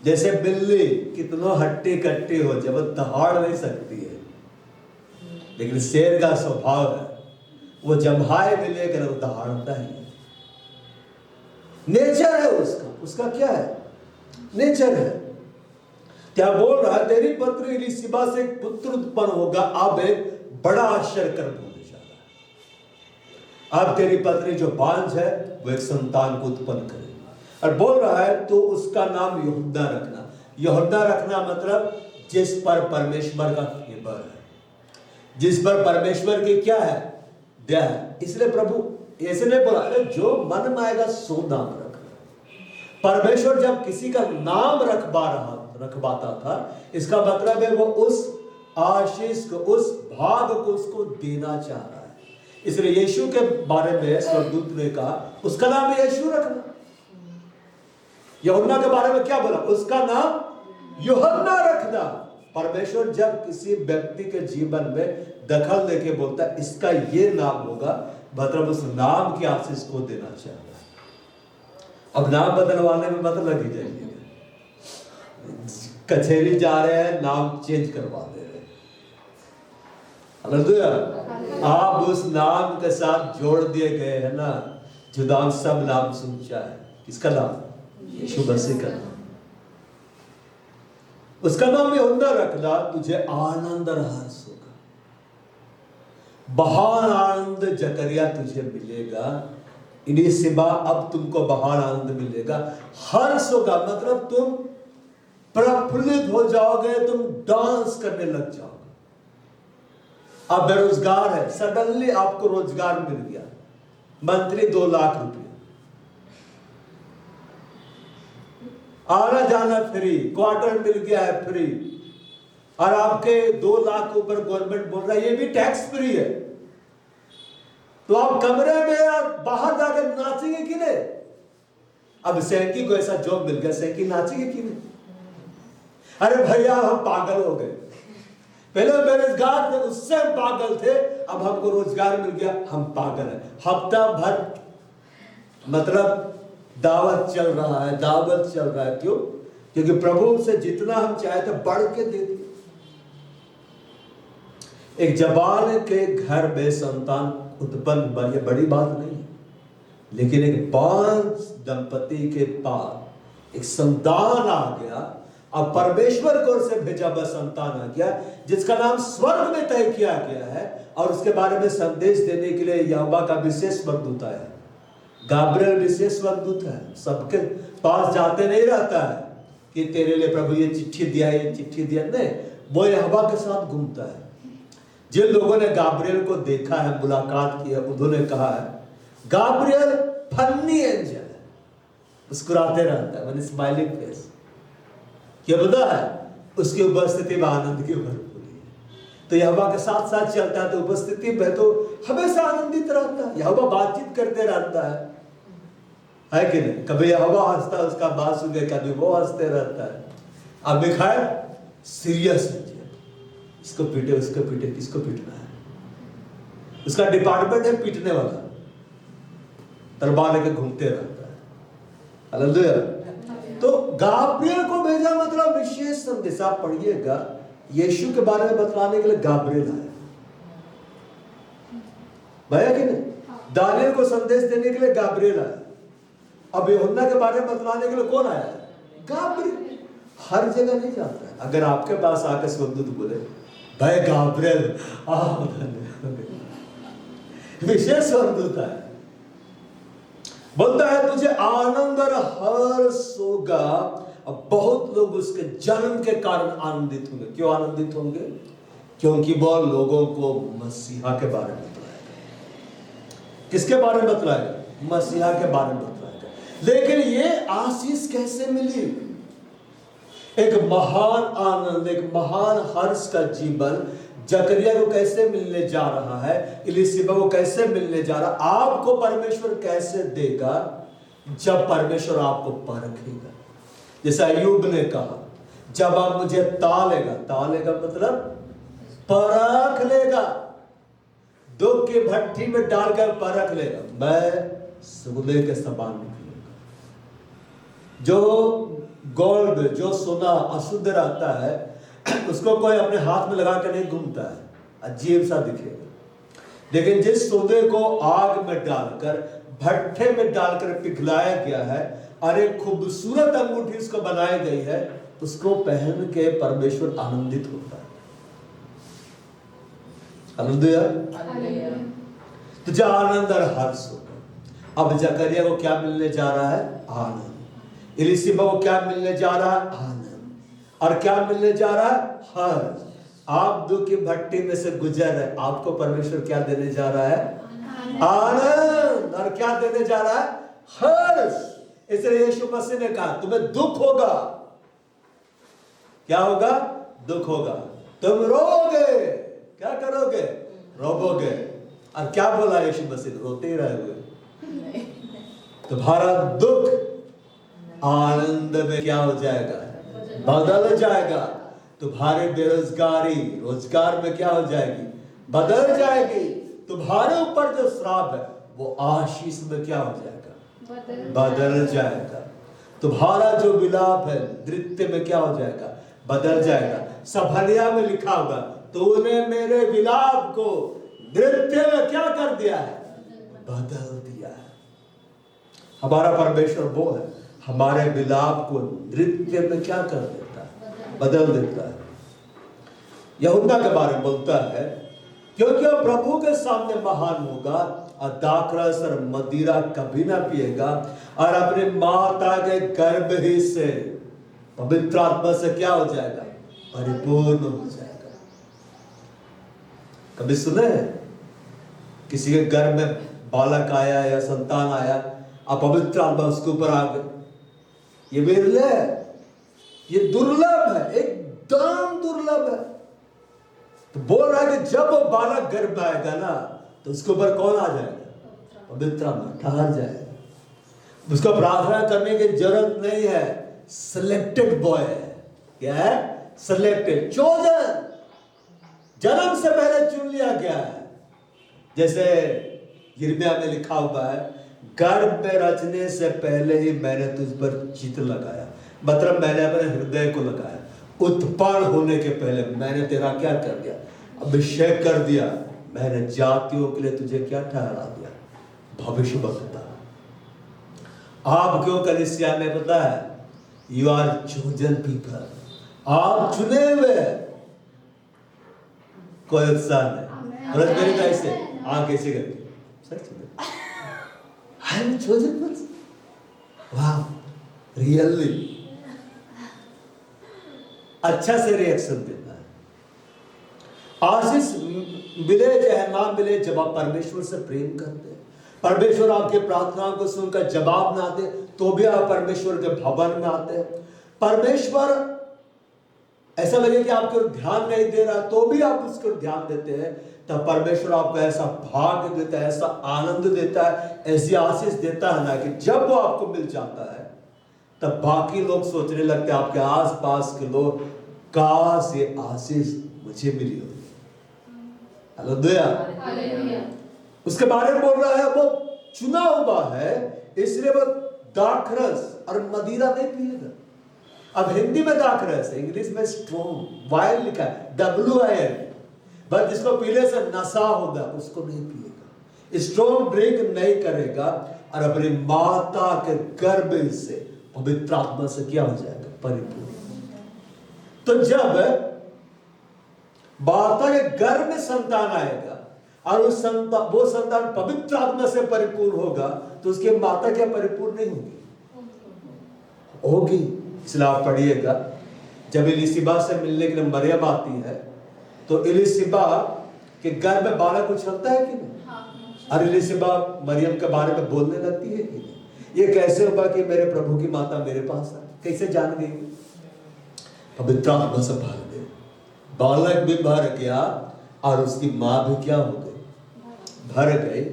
जैसे बिल्ली कितनो हट्टी कट्टी हो जाए वो दहाड़ नहीं सकती है, लेकिन शेर का स्वभाव है, वो जम्हाए भी लेकर वो दहाड़ता ही है। नेचर है उसका क्या है? नेचर है। क्या बोल रहा है? तेरी पत्री इलीशिबा से एक पुत्र उत्पन्न होगा, अब एक बड़ा आश्चर्य कर्म होने जा रहा है। अब तेरी पत्री जो बांझ है वो एक संतान को उत्पन्न करेगी। और बोल रहा है तो उसका नाम यूहन्ना रखना। यूहन्ना रखना मतलब जिस पर परमेश्वर का फेवर है, जिस पर परमेश्वर की क्या है? दया है। इसलिए प्रभु ऐसे नहीं बोला अरे जो मन में आएगा सो नाम रखना। परमेश्वर जब किसी का नाम रखवाता था, इसका मतलब है वो उस आशीष को, उस भाग को उसको देना चाह रहा है। इसलिए यीशु के बारे में स्वर्गदूत ने कहा उसका नाम यीशु रखना। यूहन्ना के बारे में क्या बोला? उसका नाम यूहन्ना रखना। परमेश्वर जब किसी व्यक्ति के जीवन में दखल देके बोलता है इसका ये नाम होगा, मतलब उस नाम की आशीष को देना चाहता है। अब नाम बदलवाने में मत लगी जाइए, कचहरी जा रहे हैं नाम चेंज करवा दे रहे हैं। हालेलुया। आप उस नाम के साथ जोड़ दिए गए हैं ना, जुदान सब नाम सुनचा है। किसका नाम? यीशु मसीह का नाम। उसका नाम यूहन्ना रखना, तुझे आनंद और हर्ष होगा। महान आनंद जकरिया तुझे मिलेगा। इलीशिबा अब तुमको महान आनंद मिलेगा, हर्ष होगा, मतलब तुम प्रफुल्लित हो जाओगे, तुम डांस करने लग जाओगे। आप बेरोजगार है, सडनली आपको रोजगार मिल गया, मंथली 2 लाख रुपए, आना जाना फ्री, क्वार्टर मिल गया है फ्री, और आपके 2 लाख के ऊपर गवर्नमेंट बोल रहा है ये भी टैक्स फ्री है, तो आप कमरे में या बाहर जाकर नाचेंगे कि नहीं? अब सैंकी को ऐसा जॉब मिल गया, सैंकी नाचेंगे कि नहीं? अरे भैया हम पागल हो गए, पहले बेरोजगार थे उससे हम पागल थे, अब हमको रोजगार मिल गया हम पागल है। हफ्ता भर मतलब दावत चल रहा है, दावत चल रहा है। क्यों? क्योंकि प्रभु से जितना हम चाहते बढ़ के दे दिए। एक जवान के घर में संतान उत्पन्न, ये बड़ी बात नहीं है, लेकिन एक बांझ दंपति के पास एक संतान आ गया, अब परमेश्वर की ओर से भेजा हुआ संतान आ गया, जिसका नाम स्वर्ग में तय किया गया है, और उसके बारे में संदेश देने के लिए यहोवा का विशेष स्वर्गदूत है। गाब्रिएल विशेष स्वर्गदूत है, सबके पास जाते नहीं रहता है कि तेरे लिए प्रभु ये चिट्ठी दिया, ये चिट्ठी दिया, नहीं, वो यहोवा के साथ घूमता है। जिन लोगों ने गाब्रिएल को देखा है, मुलाकात की है, उन्होंने कहा है गाब्रिएल फन्नी एंजल है, मुस्कुराते रहता है, मैंने स्माइलिंग फेस। क्या पता है उसकी उपस्थिति में आनंद की भरपूरी है। तो यहोवा के साथ साथ चलता है तो उपस्थिति में तो हमेशा आनंदित रहता है, यहोवा बातचीत करते रहता है कि नहीं? कभी यहोवा हंसता है, उसका बात सुन के कभी वो हंसते रहता है। अब खैर सीरियस इसको पीटे, उसको पीटे, किसको पीटना है? उसका डिपार्टमेंट है पीटने वाला, तलवार लेके घूमते रहता है। हालेलुया। तो गाब्रियल को भेजा मतलब विशेष संदेश। आप पढ़िएगा, यीशु के बारे में बतलाने के लिए गाब्रियल आया, भैया कि नहीं? दानियल को संदेश देने के लिए गाब्रियल आया। अब यूहन्ना के बारे में बतलाने के लिए कौन आया? गाब्रियल। हर जगह नहीं जाता है। अगर आपके पास आकर स्वर्गदूत बोले, भाई गाब्रियल विशेष स्वर्गदूत है, बोलता है तुझे आनंद और हर्ष होगा। अब बहुत लोग उसके जन्म के कारण आनंदित होंगे। क्यों आनंदित होंगे? क्योंकि वह लोगों को मसीहा के बारे में बतलाएगा। किसके बारे में बतलाएगा? मसीहा के बारे में बतलाएगा। लेकिन ये आशीष कैसे मिली? एक महान आनंद, एक महान हर्ष का जीवन जकरिया को कैसे मिलने जा रहा है, इलिशिबा को कैसे मिलने जा रहा, आपको परमेश्वर कैसे देगा? जब परमेश्वर आपको परखेगा। जैसे अय्यूब ने कहा, जब आप मुझे तालेगा, तालेगा मतलब परख लेगा, दुख की भट्टी में डालकर परख लेगा, मैं सोने के समान निकलूंगा। जो गोल्ड, जो सोना अशुद्ध रहता है, उसको कोई अपने हाथ में लगा कर नहीं घूमता है, अजीब सा दिखेगा। लेकिन जिस सोने को आग में डालकर, भट्ठे में डालकर पिघलाया गया है और एक खूबसूरत अंगूठी उसको बनाई गई है, उसको पहन के परमेश्वर आनंदित होता है। हालेलुया। तुझे आनंद और हर्ष होगा। अब जकरिया को क्या मिलने जा रहा है? आनंद। इलिशिबा को क्या मिलने जा रहा है? आनंद। और क्या मिलने जा रहा है? हर्ष। आप दुख की भट्टी में से गुजर रहे, आपको परमेश्वर क्या देने जा रहा है? आनंद। और क्या देने जा रहा है? हर्ष। इसलिए यीशु मसीह ने कहा तुम्हें दुख होगा। क्या होगा? दुख होगा। तुम रोगे, क्या करोगे? रोबोगे। और क्या बोला यीशु मसीह? रोते ही रहोगे। तुम्हारा दुख आनंद में क्या हो जाएगा? बदल जाएगा। तुम्हारे बेरोजगारी रोजगार में क्या हो जाएगी? बदल जाएगी। तुम्हारे ऊपर जो श्राप है वो आशीष में क्या हो जाएगा? बदल जाएगा। तुम्हारा जो विलाप है नृत्य में क्या हो जाएगा? बदल जाएगा। सबहलिया में लिखा होगा, तूने मेरे विलाप को नृत्य में क्या कर दिया है? बदल दिया है। हमारा परमेश्वर वो है, हमारे विलाप को नृत्य में क्या कर देता है? बदल देता है। यूहन्ना के बारे में बोलता है, क्योंकि वह प्रभु के सामने महान होगा और दाखरस और मदिरा कभी ना पिएगा, और अपने माता के गर्भ ही से पवित्र आत्मा से क्या हो जाएगा? परिपूर्ण हो जाएगा। कभी सुने किसी के घर में बालक आया या संतान आया और पवित्र आत्मा उसके ऊपर आ गए? ये विरल है, ये दुर्लभ है, एकदम दुर्लभ है। तो बोल रहा है कि जब वो बालक गर्भ आएगा ना, तो उसके ऊपर कौन आ जाएगा? पवित्र आत्मा ठहर जाएगा। उसको प्रार्थना करने की जरूरत नहीं है। सिलेक्टेड बॉय है। क्या है? सिलेक्टेड, चोजन, जन्म से पहले चुन लिया गया है। जैसे यिर्मयाह में लिखा हुआ है, गर्भ में रचने से पहले ही मैंने तुझ पर चित्र लगाया, मतलब मैंने अपने हृदय को लगाया। उत्पन्न होने के पहले मैंने तेरा क्या कर दिया? अभिषेक कर दिया। मैंने जातियों के लिए तुझे क्या ठहरा दिया? भविष्यवक्ता। आप क्यों कलीसिया में पता है? You are chosen people. आप चुने हुए। कोई उत्साह नहीं। ब्रदर मेरी कैसे कैसे करके सच में आई एम चोजन पर्सन। वाह, रियली अच्छा से रिएक्शन देना है। आशीष मिले चाहे ना मिले, जब आप परमेश्वर से प्रेम करते हैं, परमेश्वर आपके प्रार्थनाओं को सुनकर जवाब ना दे तो भी आप परमेश्वर के भवन में आते हैं। परमेश्वर ऐसा लगे कि आपको ध्यान नहीं दे रहा तो भी आप उसको ध्यान देते हैं, तब परमेश्वर आपको ऐसा भाग्य देता है, ऐसा आनंद देता है, ऐसी आशीष देता है ना कि जब वो आपको मिल जाता है तब बाकी लोग सोचने लगते हैं, आपके आसपास के लोग, काश ये आशीष मुझे मिली होगी। हालेलुया। हालेलुया। उसके बारे में बोल रहा है वो चुना हुआ है, इसलिए वो दाखरस और मदिरा नहीं पिएगा। अब हिंदी में दाखरस है, इंग्लिश में स्ट्रॉन्ग वाइन लिखा है, WIN। बस जिसको पीने से नशा होगा उसको नहीं पिएगा, स्ट्रॉन्ग ड्रिंक नहीं करेगा, और अपनी माता के गर्भ से पवित्र आत्मा से क्या हो जाएगा? परिपूर्ण। तो जब माता के गर्भ में संतान आएगा और वो संतान पवित्र आत्मा से परिपूर्ण होगा, तो उसकी माता क्या परिपूर्ण नहीं होगी? इसलिए आप पढ़िएगा, जब इलिशिबा से मिलने के लिए मरियम आती है तो इलिशिबा के गर्भ में बालक उछलता है कि नहीं? और इलिशिबा मरियम के बारे में बोलने लगती है कि नहीं? ये कैसे होगा कि मेरे प्रभु की माता मेरे पास है? कैसे जान गई? पवित्र आत्मा से भर गए, बालक भी भर गया और उसकी मां भी क्या हो गई? भर गई।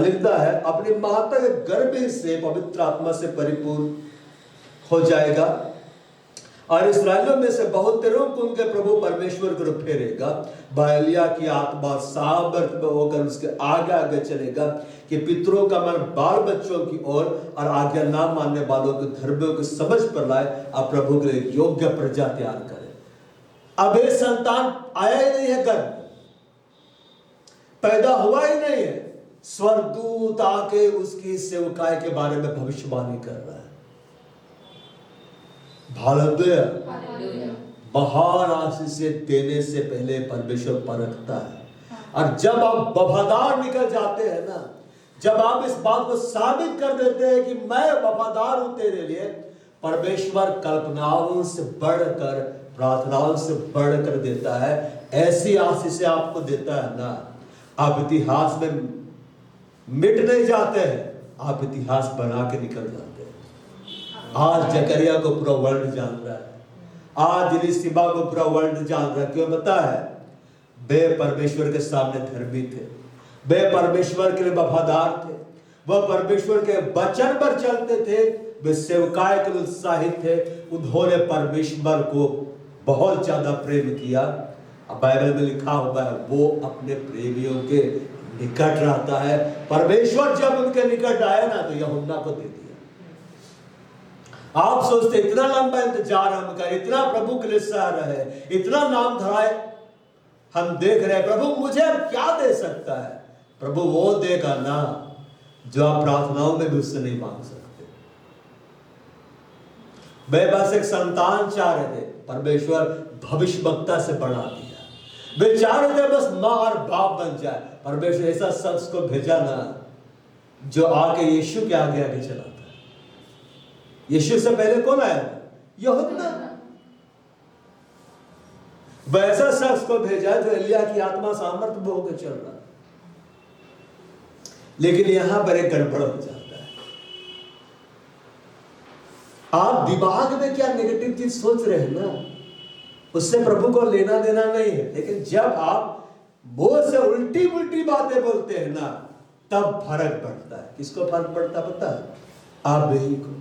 लिखता है अपनी माता के गर्भ से पवित्र आत्मा से परिपूर्ण हो जाएगा, और इस्राएलियों में से बहुत तेरों को उनके प्रभु परमेश्वर को फेरेगा। बालिया की आत्मा सामर्थ में होकर उसके आगे आगे चलेगा कि पितरों का मन बाल बच्चों की ओर और आज्ञा ना मानने वालों के धर्मियों की समझ पर लाए, और प्रभु के लिए योग्य प्रजा तैयार करे। अब ये संतान आया ही नहीं है, गर्भ पैदा हुआ ही नहीं है, स्वर्गदूत आके उसकी सेवकाई के बारे में भविष्यवाणी कर रहा है। हालेलुया। महान आशीष देने से पहले परमेश्वर परखता है, और जब आप वफादार निकल जाते हैं ना, जब आप इस बात को साबित कर देते हैं कि मैं वफादार हूं तेरे लिए, परमेश्वर कल्पनाओं से बढ़कर, प्रार्थनाओं से बढ़कर देता है। ऐसी आशीष आपको देता है ना, आप इतिहास में मिट नहीं जाते हैं, आप इतिहास बना के निकल जाते हैं। आज जकरिया को पूरा वर्ल्ड जान रहा है, आज इलिशिबा को पूरा वर्ल्ड जान रहा है। क्यों पता है? वे परमेश्वर के सामने धर्मी थे, वे परमेश्वर के लिए वफादार थे, वह परमेश्वर के वचन पर चलते थे, वे सेवकाई के लिए उत्साहित थे, उन्होंने परमेश्वर को बहुत ज्यादा प्रेम किया। अब बाइबल में लिखा हुआ है वो अपने प्रेमियों के निकट रहता है। परमेश्वर जब उनके निकट आया ना, तो यूहन्ना को दे दिया। आप सोचते इतना लंबा इंतजार हम कर, इतना प्रभु के लिए सह रहे, इतना नाम धराए हम देख रहे, प्रभु मुझे अब क्या दे सकता है? प्रभु वो देगा ना जो आप प्रार्थनाओं में भी उससे नहीं मांग सकते। वे बस एक संतान चाह रहे थे, परमेश्वर भविष्यवक्ता से बढ़ा दिया। वे चाह रहे थे बस मां और बाप बन जाए, परमेश्वर ऐसा शख्स को भेजा ना जो आके यीशु के आगे आगे चलाता है। यीशु से पहले कौन आया था? यूहन्ना। वैसा शख्स को भेजा जो एलिया की आत्मा सामर्थ में होकर चल रहा। लेकिन यहां पर एक गड़बड़ हो जाता है। आप दिमाग में क्या नेगेटिव चीज सोच रहे हैं ना, उससे प्रभु को लेना देना नहीं है। लेकिन जब आप मुंह से उल्टी उल्टी बातें बोलते हैं ना, तब फर्क पड़ता है। किसको फर्क पड़ता पता है? आप ही को।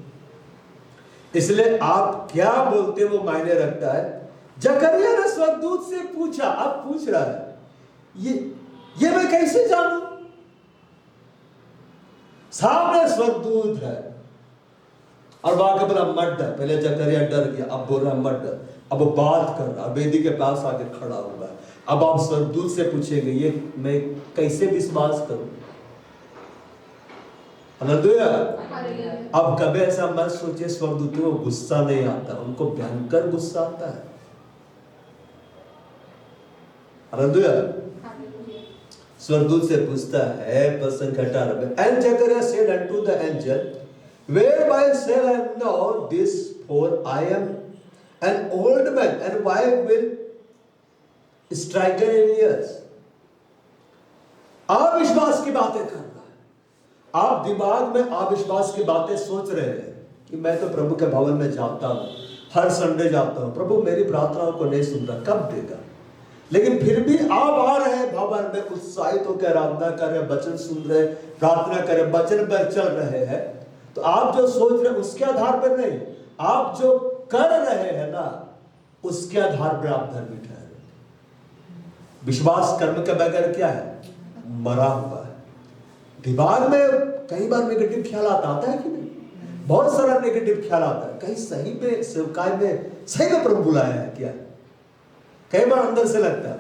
इसलिए आप क्या बोलते वो मायने रखता है। जकरिया ने स्वर्गदूत से पूछा, अब पूछ रहा है ये मैं कैसे जानूं? सामने स्वर्गदूत है और वहां बोला मत डर। पहले जकरिया डर गया, अब बोल रहा मत डर। अब वो बात कर रहा, वेदी के पास आके खड़ा हुआ है। अब आप स्वर्गदूत से पूछेंगे ये मैं कैसे विश्वास करूं? हालेलुया। अब कभी ऐसा मत सोचिए स्वर्गदूतों को गुस्सा नहीं आता, उनको भयंकर गुस्सा आता है। हालेलुया। स्वर्गदूत से पूछता है वचन 18 में, and Zechariah said unto the angel, whereby shall I know this, for I am an old man and wife will stricken in years. अविश्वास की बातें कर रहा है। आप दिमाग में अविश्वास की बातें सोच रहे हैं कि मैं तो प्रभु के भवन में जाता हूं, हर संडे जाता हूं, प्रभु मेरी प्रार्थनाओं को नहीं सुन रहा, कब देगा? लेकिन फिर भी आप आ रहे हैं भवन में, उत्साहित होकर आराधना कर रहे, वचन सुन रहे, प्रार्थना कर रहे, वचन पर चल रहे हैं। तो आप जो सोच रहे हैं उसके आधार पर नहीं, आप जो कर रहे हैं ना उसके आधार पर आप धर्मी ठहरे। विश्वास कर्म के बगैर क्या है? मरा हुआ है। दिमाग में कई बार नेगेटिव ख्याल आता है कि नहीं? बहुत सारा नेगेटिव ख्याल आता है। कहीं सही में सेवकाई में सही में प्रभु बुलाया है क्या? कई बार अंदर से लगता है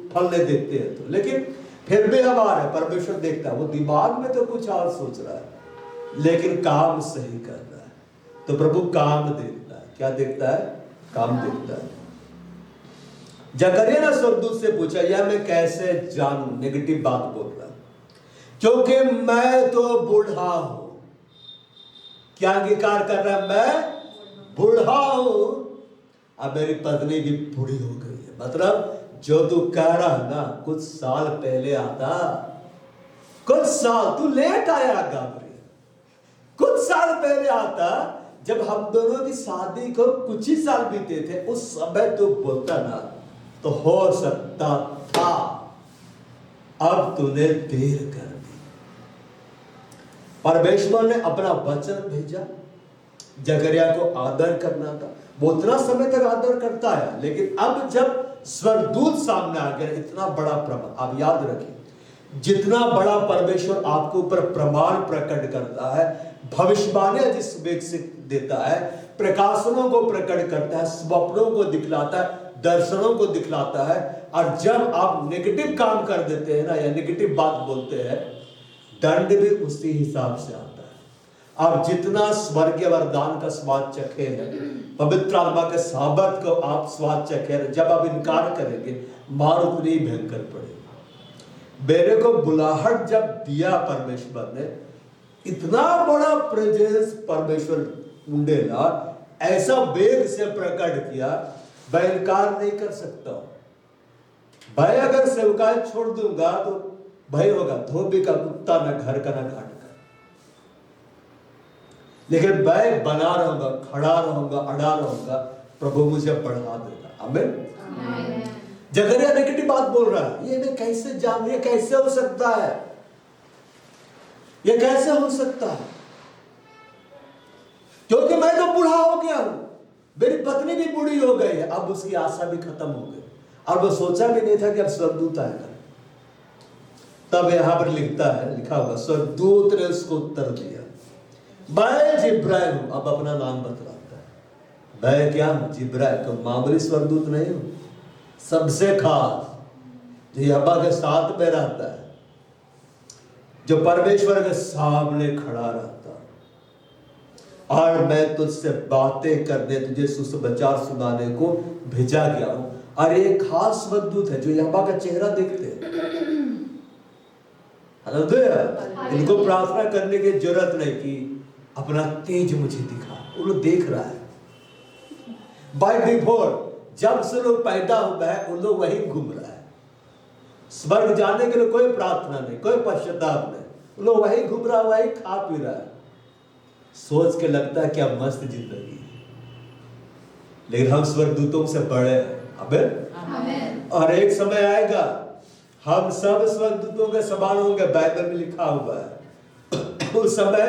फल नहीं देखते हैं तो, लेकिन फिर भी हमारा परमेश्वर देखता है। वो दिमाग में तो कुछ और सोच रहा है लेकिन काम सही कर रहा है। तो प्रभु काम देखता है। क्या देखता है? काम देखता है। जकरिया ने स्वर्गदूत से पूछा, यह मैं कैसे जानूं? नेगेटिव बात बोल रहा है, क्योंकि मैं तो बूढ़ा हूं। क्या अंगीकार कर रहा है? मैं बूढ़ा हूं। अब मेरी पत्नी भी बूढ़ी हो गई है। मतलब जो तू कह रहा है ना, कुछ साल पहले आता, कुछ साल तू लेट आया गाब्रिएल, कुछ साल पहले आता, जब हम दोनों की शादी को कुछ ही साल बीते थे, उस समय तू बोलता ना तो हो सकता था। अब तूने देर कर दी। परमेश्वर ने अपना वचन भेजा, जकरिया को आदर करना था। वो उतना समय तक आदर करता है, लेकिन अब जब स्वर्गदूत सामने आ गया, इतना बड़ा प्रमाण, आप याद रखिए, जितना बड़ा परमेश्वर आपके ऊपर प्रमाण प्रकट करता है, भविष्यवाणियां जिस वेग से देता है, प्रकाशनों को प्रकट करता है, स्वप्नों को दिखलाता है, दर्शनों को दिखलाता है, और जब आप नेगेटिव काम कर देते हैं ना, या नेगेटिव बात बोलते हैं, दंड भी उसी हिसाब से आता है। आप जितना स्वर्गीय वरदान का स्वाद चखे हैं, पवित्र आत्मा के साबत को आप स्वाद चखे हैं, जब आप इनकार करेंगे, मार उतनी भयंकर पड़ेगी। मेरे को बुलाहट जब दिया परमेश्वर ने, इतना बड़ा प्रेजेंस परमेश्वर उंडेला ऐसा वेग से प्रकट किया, मैं इनकार नहीं कर सकता हूं। भाई अगर सेवकाई छोड़ दूंगा तो भाई होगा धोबी का कुत्ता, न घर का न घाट का। लेकिन मैं बना रहूंगा, खड़ा रहूंगा, अड़ा रहूंगा, प्रभु मुझे बढ़ा देगा। आमीन। जकरिया नेगेटिव बात बोल रहा है, ये मैं कैसे जान, ये कैसे हो सकता है, ये कैसे हो सकता है? क्योंकि मैं तो बूढ़ा हो गया हूं, मेरी पत्नी भी बूढ़ी हो गई है। अब उसकी आशा भी खत्म हो गई, और वो सोचा भी नहीं था कि अब स्वर्गदूत आएगा। तब यहां पर लिखा होगा, स्वर्गदूत ने उसको उत्तर दिया, मैं जिब्राइल हूं। अब अपना नाम बतलाता है, मैं क्या हूं? जिब्राइल। तो मामूली स्वर्गदूत नहीं हूं, सबसे खास, जो यहोवा के साथ में रहता है, जो परमेश्वर के सामने खड़ा रहता, और मैं तुझसे बातें करने, तुझे सुसमाचार सुनाने को भेजा गया हूं। और एक खास स्वर्गदूत है जो यहोवा का चेहरा देखते हैं। इनको प्रार्थना करने की जरूरत नहीं कि अपना तेज मुझे दिखा, वो लोग देख रहा है। बाय डिफॉल्ट जब से लोग पैदा हुआ है, उन लोग वही घूम रहा है। स्वर्ग जाने के लिए कोई प्रार्थना नहीं, कोई पश्चाताप नहीं, उन लोग वही घूम रहा है, वही खा पी रहा है। सोच के लगता है क्या मस्त जिंदगी है, लेकिन हम स्वर्गदूतों से बड़े हैं। आमीन। और एक समय आएगा, हम सब स्वर्गदूतों के समान होंगे, बाइबल में लिखा हुआ है। उस समय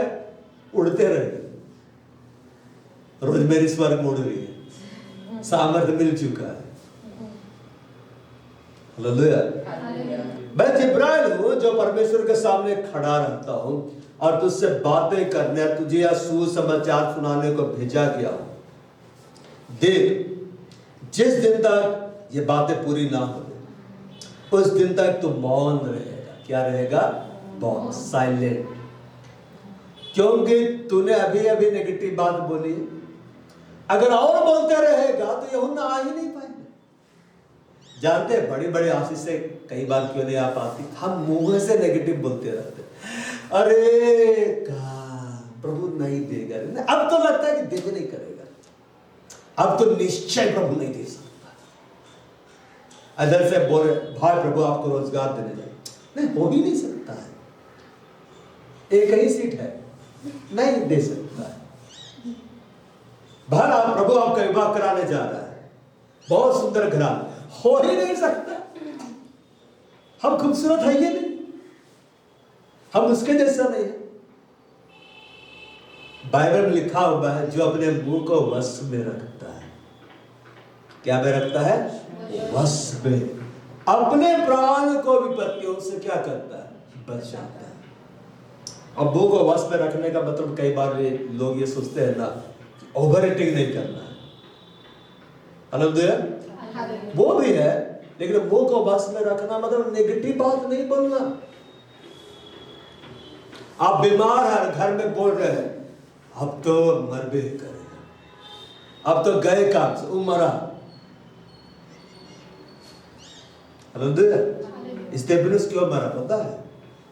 उड़ते रहेंगे। रोज मेरी स्वर्ग उड़ रही है, सामर्थ्य मिल चुका है। हालेलुया। मैं जिब्राइल हूं जो परमेश्वर के सामने खड़ा रहता हूं और तुझसे बातें करने, तुझे या सुसमाचार सुनाने को भेजा गया हूं। देख, जिस दिन तक ये बातें पूरी ना हो, उस दिन तक तू मौन रहेगा। क्या रहेगा? मौन, साइलेंट। क्योंकि तूने अभी अभी नेगेटिव बात बोली। अगर और बोलते रहेगा तो यूहन्ना आ ही नहीं पाएंगे। जानते हैं बड़ी बड़ी आशीषें कई बार क्यों नहीं आ पाती? हम मुंह से नेगेटिव बोलते रहते, अरे प्रभु नहीं देगा। अब तो लगता है कि देवे नहीं करेगा, अब तो निश्चय प्रभु नहीं दे सकता। इधर से बोले, भाई प्रभु आपको रोजगार देने जाए, नहीं हो ही नहीं सकता है, एक ही सीट है, नहीं दे सकता है। भाई प्रभु आपका विवाह कराने जा रहा है, बहुत सुंदर घराना, हो ही नहीं सकता। हम खूबसूरत है ये नहीं, हम उसके जैसा नहीं है। बाइबल में लिखा हुआ है, जो अपने मुंह को वश में रखता है, क्या में रखता है? वश में, अपने प्राण को विपत्तियों से क्या करता है? बचाता है। अब वो को वश में रखने का मतलब कई बार लोग ये सोचते हैं ना कि ओवर ईटिंग नहीं करना है, हालेलुया, वो भी है, लेकिन वो को वश में रखना मतलब नेगेटिव बात नहीं बोलना। आप बीमार हैं, घर में बोल रहे हैं अब तो मर भी करेगा, अब तो गए काम से उमरा, स्टेफनुस क्यों मरा पता है?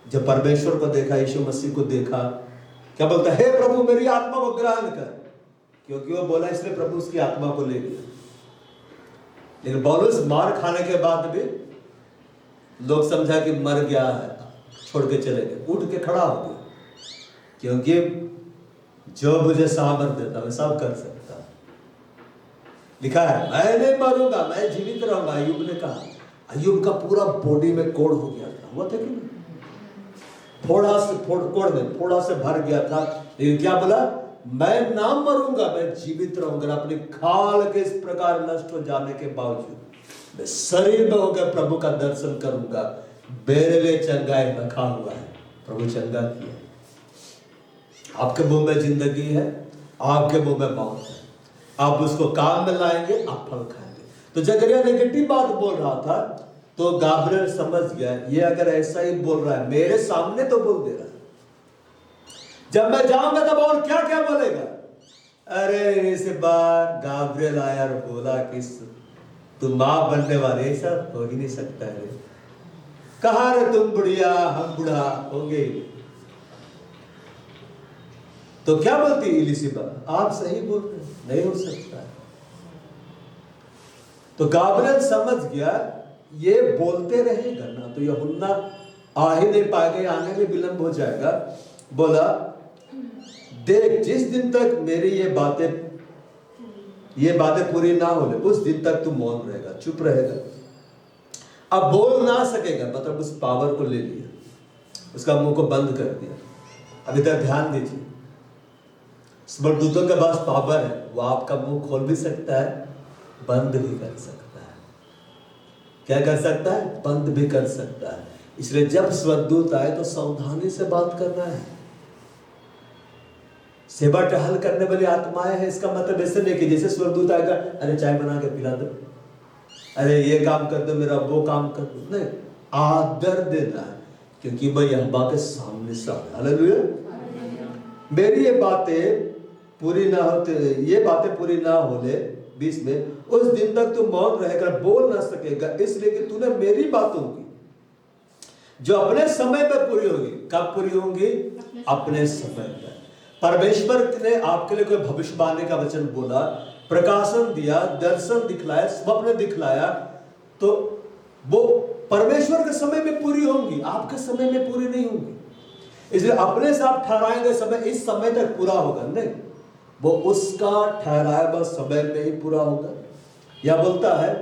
जब परमेश्वर को देखा, यीशु मसीह को देखा, क्या बोलता है? हे प्रभु मेरी आत्मा को ग्रहण कर, क्योंकि वो बोला इसलिए प्रभु उसकी आत्मा को ले लिया। लेकिन पौलुस मार खाने के बाद भी लोग समझा कि मर गया है, छोड़ के चले गए, उठ के खड़ा हो गया, क्योंकि जो मुझे सामर्थ देता मैं सब कर सकता। लिखा है मैं नहीं मरूंगा, मैं जीवित रहूंगा, अय्यूब ने कहा। अय्यूब का पूरा बॉडी में कोड़ हो गया था, हुआ था कि नहीं? फोड़ा से भर गया था, लेकिन क्या बोला? मैं ना मरूंगा, मैं जीवित रहूंगा। अपनी खाल के इस प्रकार नष्ट हो जाने के बावजूद मैं शरीर में होकर प्रभु का दर्शन करूंगा। मेरे लिए चंगाई रखा हुआ है, प्रभु चंगा किया। आपके मुंह में जिंदगी है, आपके मुंह में मौत है, आप उसको काम में लाएंगे, आप फल खाएंगे। तो जकरिया नेगेटिव बात बोल रहा था, तो गाब्रिएल समझ गया ये अगर ऐसा ही बोल रहा है, मेरे सामने तो बोल दे रहा है, जब मैं जाऊंगा तब और क्या क्या बोलेगा। अरे इस बार गाब्रिएल आया और बोला कि तुम मां बनने वाले, ऐसा हो ही नहीं सकता है। कहा रे तुम बुढ़िया, हम बूढ़ा होंगे। तो क्या बोलती इलिशिबा? आप सही बोल रहे, नहीं हो सकता। तो गाब्रिएल समझ गया ये बोलते रहेगा ना तो यूहन्ना आ ही नहीं पाएगा, आने में विलंब हो जाएगा। बोला देख, जिस दिन तक मेरी ये बातें पूरी ना हो ले, उस दिन तक तू मौन रहेगा, चुप रहेगा। अब बोल ना सकेगा, मतलब उस पावर को ले लिया, उसका मुंह को बंद कर दिया। अभी तक ध्यान दीजिए, स्वर्गदूतों के पास पावर है, वो आपका मुंह खोल भी सकता है, बंद भी कर सकता है। क्या कर सकता है? बंद भी कर सकता है। इसलिए जब स्वर्गदूत आए तो सावधानी से बात करना है। सेवा टहल करने वाली आत्माएं हैं, इसका मतलब ऐसे नहीं कि जैसे स्वर्गदूत आएगा अरे चाय बना के पिला दो, अरे ये काम कर दो, मेरा वो काम कर दो, नहीं, आदर देना है, क्योंकि मैं यहोवा के सामने से आया। हालेलुया। मेरी ये बातें पूरी ना होले 20 में, उस दिन तक तू मौन रहेगा, बोल ना सकेगा, इसलिए कि तूने मेरी बातों की जो अपने समय पर पूरी होगी। कब पूरी होंगी? अपने समय पर। परमेश्वर ने आपके लिए कोई भविष्यवाणी का वचन बोला, प्रकाशन दिया, दर्शन दिखलाया, स्वप्न दिखलाया, तो वो परमेश्वर के समय में पूरी होंगी, आपके समय में पूरी नहीं होंगी। इसलिए अपने से आप ठहराएंगे समय, इस समय तक पूरा होगा, नहीं, वो उसका ठहराया हुआ समय में ही पूरा होगा। या बोलता है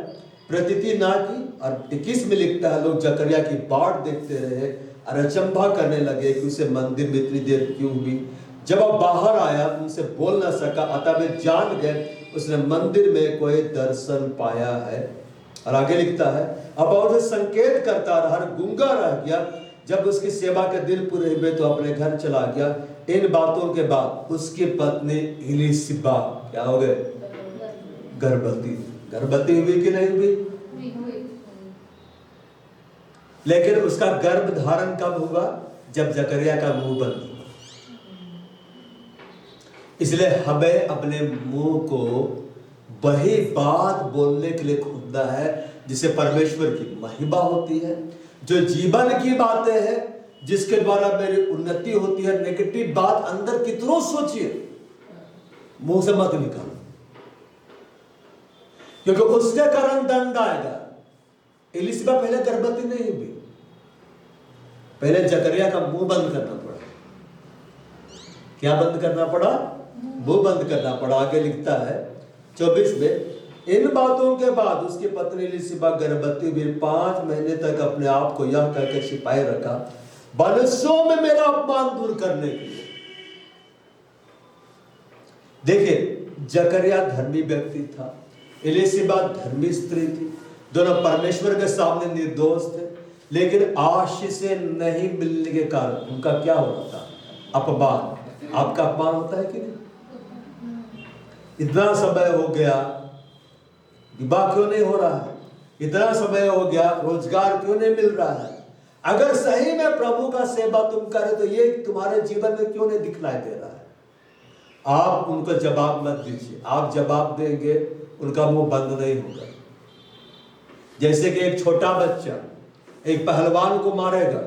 प्रतीति ना की, और 21 में लिखता है लोग जकरिया की बाट देखते रहे और अचंभा करने लगे कि उसे मंदिर में इतनी देर क्यों हुई। जब अब बाहर आया उनसे बोल ना सका, अतः वे जान गए उसने मंदिर में कोई दर्शन पाया है। और आगे लिखता है अब और संकेत करता रहा, गूंगा रह गया। जब उसकी सेवा के दिन पूरे हुए तो अपने घर चला गया। इन बातों के बाद उसकी पत्नी इलिशिबा क्या हो गए? गर्भवती हुई कि नहीं हुई? लेकिन उसका गर्भ धारण कब हुआ? जब जकरिया का मुंह बंद हुआ। इसलिए हमें अपने मुंह को वही बात बोलने के लिए खोलना है जिसे परमेश्वर की महिमा होती है, जो जीवन की बातें हैं, जिसके द्वारा मेरी उन्नति होती है। नेगेटिव बात अंदर कितनों सोचिए, मुंह से मत निकालो, क्योंकि उसके कारण दंड आएगा। इलिशिबा पहले गर्भवती नहीं हुई, पहले जकरिया का मुंह बंद करना पड़ा। क्या बंद करना पड़ा? मुंह बंद करना पड़ा। आगे लिखता है 24 में, इन बातों के बाद उसकी पत्नी इलिशिबा गर्भवती हुई, 5 महीने तक अपने आप को यह कहकर छिपाए रखा, मनुष्यों में मेरा अपमान दूर करने के लिए। देखिए, जकरिया धर्मी व्यक्ति था, इलिशिबा धर्मी स्त्री थी, दोनों परमेश्वर के सामने निर्दोष थे, लेकिन आशीषें नहीं मिलने के कारण उनका क्या हो रहा था? अपमान। आपका अपमान होता है कि नहीं? इतना समय हो गया, विवाह क्यों नहीं हो रहा है? इतना समय हो गया, रोजगार क्यों नहीं मिल रहा है? अगर सही में प्रभु का सेवा तुम करे तो ये तुम्हारे जीवन में क्यों नहीं दिखलाई दे रहा है? आप उनको जवाब मत दीजिए। आप जवाब देंगे, उनका मुंह बंद नहीं होगा। जैसे कि एक छोटा बच्चा एक पहलवान को मारेगा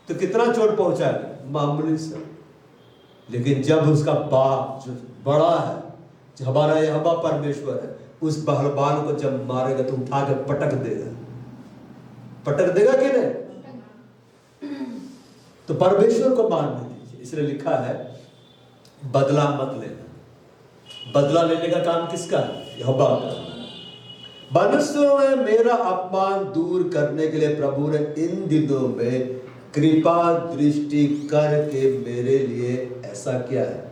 तो कितना चोट पहुंचाएगा? मामूली सा। लेकिन जब उसका बाप जो बड़ा है, जो हमारा यहोवा परमेश्वर है, उस पहलवान को जब मारेगा तो उठा के पटक देगा। पटक देगा कि नहीं? तो परमेश्वर को मारने दीजिए। इसलिए लिखा है बदला मत लेना। बदला लेने का काम किसका है? यहोवा का। मनुष्यों में मेरा अपमान दूर करने के लिए प्रभु ने इन दिनों में कृपा दृष्टि करके मेरे लिए ऐसा किया है।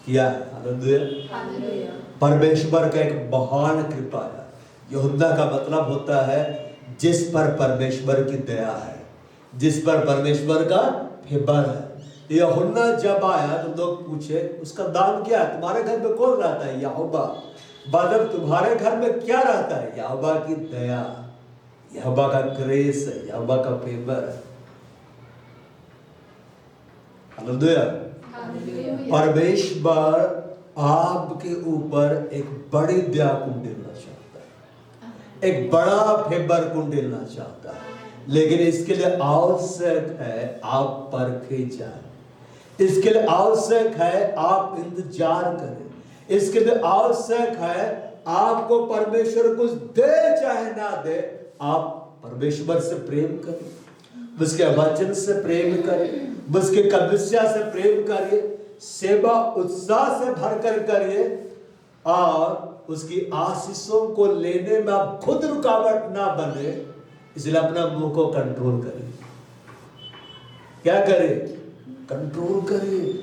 हालेलुया। परमेश्वर का एक महान कृपा है। यूहन्ना का मतलब होता है जिस पर परमेश्वर की दया है, जिस पर परमेश्वर का फेवर है। यूहन्ना जब आया तो लोग पूछे उसका नाम क्या है? तुम्हारे घर में कौन रहता है? यहोवा। मतलब तुम्हारे घर में क्या रहता है? यहोवा की दया, यहोवा का ग्रेस है, यहोवा का फेवर है। हालेलुया। परमेश्वर आपके ऊपर एक बड़ी दया कुंडेलना चाहता है, एक बड़ा फेवर कुंडेलना चाहता है। लेकिन इसके लिए आवश्यक है आप परखे जाएं। इसके लिए आवश्यक है आप इंतजार करें। इसके लिए आवश्यक है आपको परमेश्वर कुछ दे चाहे ना दे, आप परमेश्वर से प्रेम करें, उसके वचन से प्रेम करें, उसके कलीसिया से प्रेम करिए, सेवा उत्साह से भरकर करिए और उसकी आशीषों को लेने में आप खुद रुकावट ना बने। इसलिए अपना मुंह को कंट्रोल करिए। क्या करें? कंट्रोल करिए।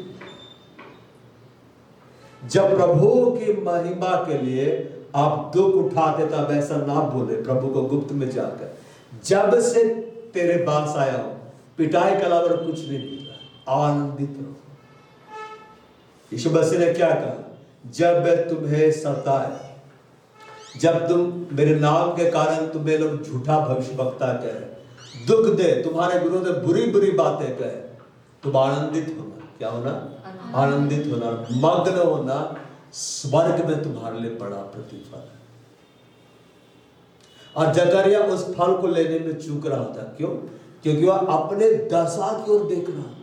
जब प्रभु की महिमा के लिए आप दुख उठाते तब ऐसा ना बोले प्रभु को गुप्त में जाकर, जब से तेरे पास आया हूं पिटाई के अलावा कुछ नहीं मिला, आनंदित रहो। यीशु मसीह ने क्या कहा? जब मैं तुम्हें सताए, जब तुम मेरे नाम के कारण तुम्हें लोग झूठा भविष्यवक्ता कहे, दुख दे, तुम्हारे विरोध में बुरी बुरी बातें कहे, तुम आनंदित होना। क्या होना? आनंदित होना, मग्न होना। स्वर्ग में तुम्हारे लिए बड़ा प्रतिफल है। और जकरिया उस फल को लेने में चूक रहा था। क्यों? क्योंकि वह अपने दशा की ओर देख रहा था,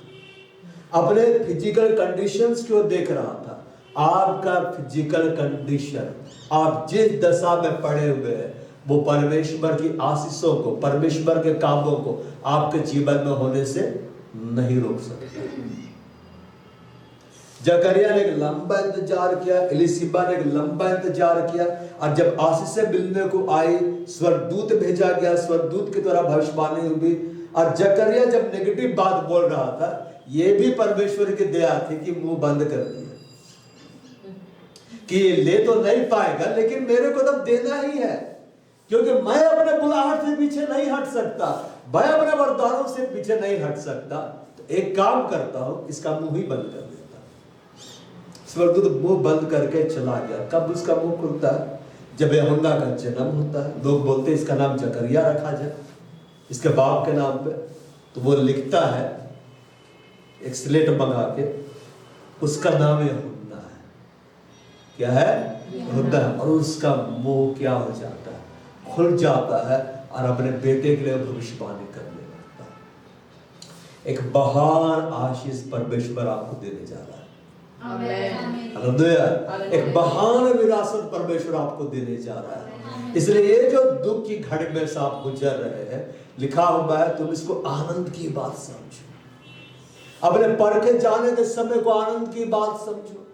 अपने फिजिकल कंडीशंस की ओर देख रहा था। आपका फिजिकल कंडीशन, आप जिस दशा में पड़े हुए हैं, वो परमेश्वर की आशीषों को, परमेश्वर के कामों को आपके जीवन में होने से नहीं रोक सकते। जकरिया ने एक लंबा इंतजार किया, एलिशिबा ने एक लंबा इंतजार किया, और जब आशीषें मिलने को आई, स्वर्गदूत भेजा गया, स्वर्गदूत की तरह भविष्यवाणी हुई। और जकरिया जब नेगेटिव बात बोल रहा था, यह भी परमेश्वर की दया थी कि मुंह बंद कर दिया कि ले तो नहीं पाएगा, लेकिन मेरे को तो देना ही है, क्योंकि मैं अपने बुलाहट से पीछे नहीं हट सकता, मैं अपने वरदानों से पीछे नहीं हट सकता। तो एक काम करता हूं, इसका मुंह ही बंद कर देता। स्वर्गदूत मुंह बंद करके चला गया। कब उसका मुंह खुलता है? जब यूहन्ना का जन्म होता है। लोग बोलते हैं इसका नाम जकरिया रखा जाए, इसके बाप के नाम पे। तो वो लिखता है एक स्लेट मंगा के, उसका नाम यूहन्ना है। क्या है? यूहन्ना। और उसका मुंह क्या हो जाता है? खुल जाता है और अपने बेटे के लिए भविष्यवाणी करने लगता है। एक महान आशीष परमेश्वर आपको देने जा रहा है। हालेलुया। एक महान विरासत परमेश्वर आपको देने जा रहा है। इसलिए ये जो दुख की घड़ी में से आप गुजर रहे हैं, लिखा हुआ है तुम इसको आनंद की बात समझो। अपने परखे जाने के समय को आनंद की बात समझो।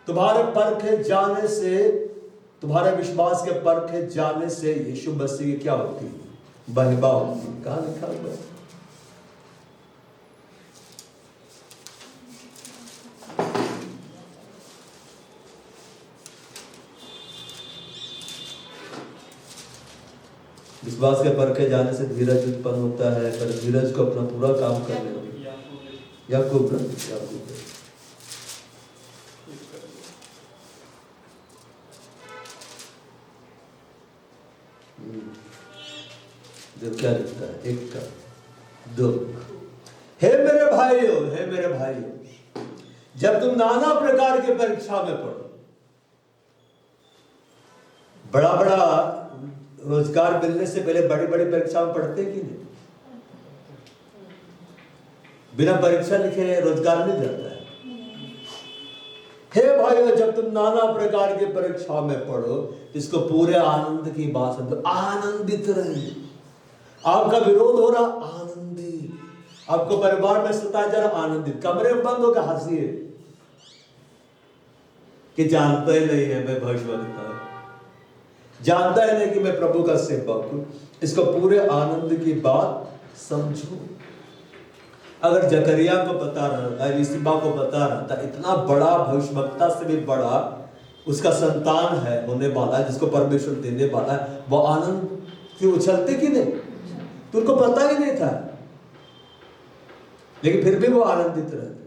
तुम्हारे परखे जाने से, तुम्हारे विश्वास के परखे जाने से यीशु मसीह की क्या होती है? महिमा होती है। कहां लिखा हुआ है? विश्वास के परखे जाने से धीरज उत्पन्न होता है, पर धीरज को अपना पूरा काम करने दो। याकूब जो क्या लिखता है, 1 का 2। हे मेरे भाइयों, जब तुम नाना प्रकार के परीक्षा में पढ़ो, बड़ा रोजगार मिलने से पहले बड़ी परीक्षा में पढ़ते कि नहीं? बिना परीक्षा लिखे रोजगार मिल जाता है। हे भाइयों, जब तुम नाना प्रकार के परीक्षा में पढ़ो, इसको पूरे आनंद की बात समझो। आनंदित रहे। आपका विरोध हो रहा, आनंदित। आपको परिवार में सताया जा रहा, आनंदित। कमरे में बंद होकर हंसिए कि जानता ही नहीं है मैं भविष्यवक्ता हूं, जानता है नहीं कि मैं प्रभु का सेवक हूं। इसको पूरे आनंद की बात समझो। अगर जकरिया को पता रहता, यिशबा को पता रहता, इतना बड़ा भविष्यवक्ता से भी बड़ा उसका संतान है, होने वाला है, जिसको परमेश्वर देने वाला है, वो आनंद से उछलते कि नहीं? तो उनको पता ही नहीं था, लेकिन फिर भी वो आनंदित रहते थे।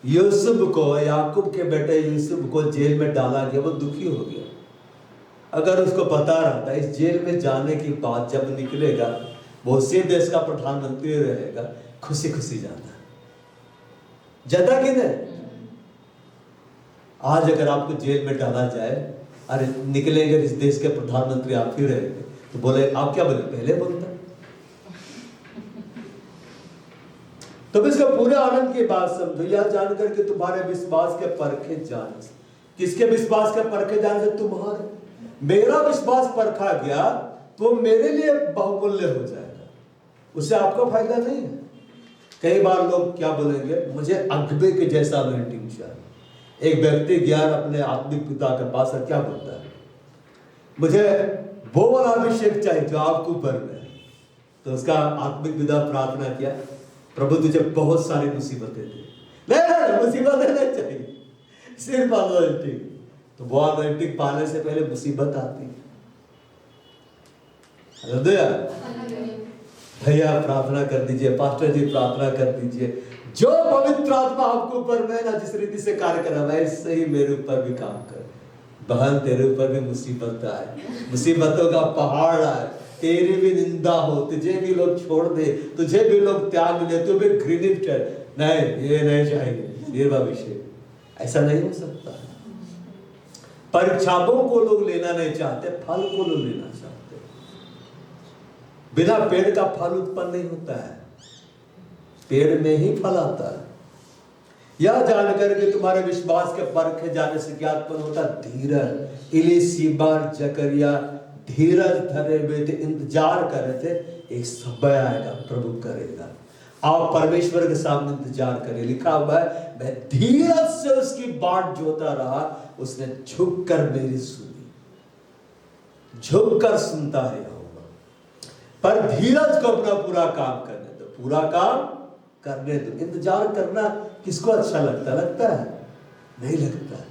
यूसुफ को, याकूब के बेटे यूसुफ को जेल में डाला गया, वो दुखी हो गया। अगर उसको पता रहता इस जेल में जाने की बात जब निकलेगा वो उसी देश का प्रधानमंत्री रहेगा, खुशी खुशी जाता कि नहीं? आज अगर आपको जेल में डाला जाए, अरे निकलेंगे इस देश के प्रधानमंत्री आप ही रहेंगे, तो बोले आप क्या बोले? पहले बोलता। तो इसका पूरे आनंद की बात समझो। यह जानकर के तुम्हारे विश्वास के परखे जाने से, किसके विश्वास के परखे जाने से? तुम्हारे। मेरा विश्वास परखा गया तो मेरे लिए बहुमूल्य हो जाएगा, उससे आपको फायदा नहीं है। कई बार लोग क्या बोलेंगे, मुझे अगबे के जैसा अनॉइंटिंग चाहिए। एक व्यक्ति गया अपने आत्मिक पिता के पास और क्या बोलता है, मुझे वो वाला अभिषेक चाहिए जो आपके ऊपर में है। तो उसका आत्मिक पिता प्रार्थना किया, प्रभु तुझे बहुत सारी मुसीबतें दी, नहीं मुसीबतें नहीं चाहिए, सिर्फ अनॉइंटिंग। तो वो अनॉइंटिंग पाने से पहले मुसीबत आती है। भैया प्रार्थना कर दीजिए, पास्टर जी प्रार्थना कर दीजिए, जो पवित्र आत्मा आपके ऊपर में ना जिस रीति से कार्य कर रहा है वैसे ही मेरे ऊपर भी काम कर। बहन तेरे ऊपर भी मुसीबत आए, मुसीबतों का पहाड़ आए, तेरी भी निंदा हो, तुझे भी लोग छोड़ दे, तुझे भी लोग त्याग दे, तू भी घृणित कर, नहीं ये नहीं चाहिए, ये अभिषेक, ऐसा नहीं हो सकता। परीक्षाओं को लोग लेना नहीं चाहते, फल को लोग लेना चाहते। बिना पेड़ का फल उत्पन्न नहीं होता है, पेड़ में ही फल आता है। यह जानकर के तुम्हारे विश्वास के परखे जाने से क्या उत्पन्न होता? धीरज। इलीशिबा जकरिया धीरज धरे हुए थे, इंतजार कर रहे थे, एक समय आएगा प्रभु करेगा। आप परमेश्वर के सामने इंतजार करें। लिखा हुआ है, मैं धीरज से उसकी बाट जोता रहा, उसने झुककर मेरी सुनी। झुककर सुनता है यहोवा, पर धीरज को अपना पूरा काम करने दो, पूरा काम करने दो। इंतजार करना किसको अच्छा लगता? लगता है? नहीं लगता है।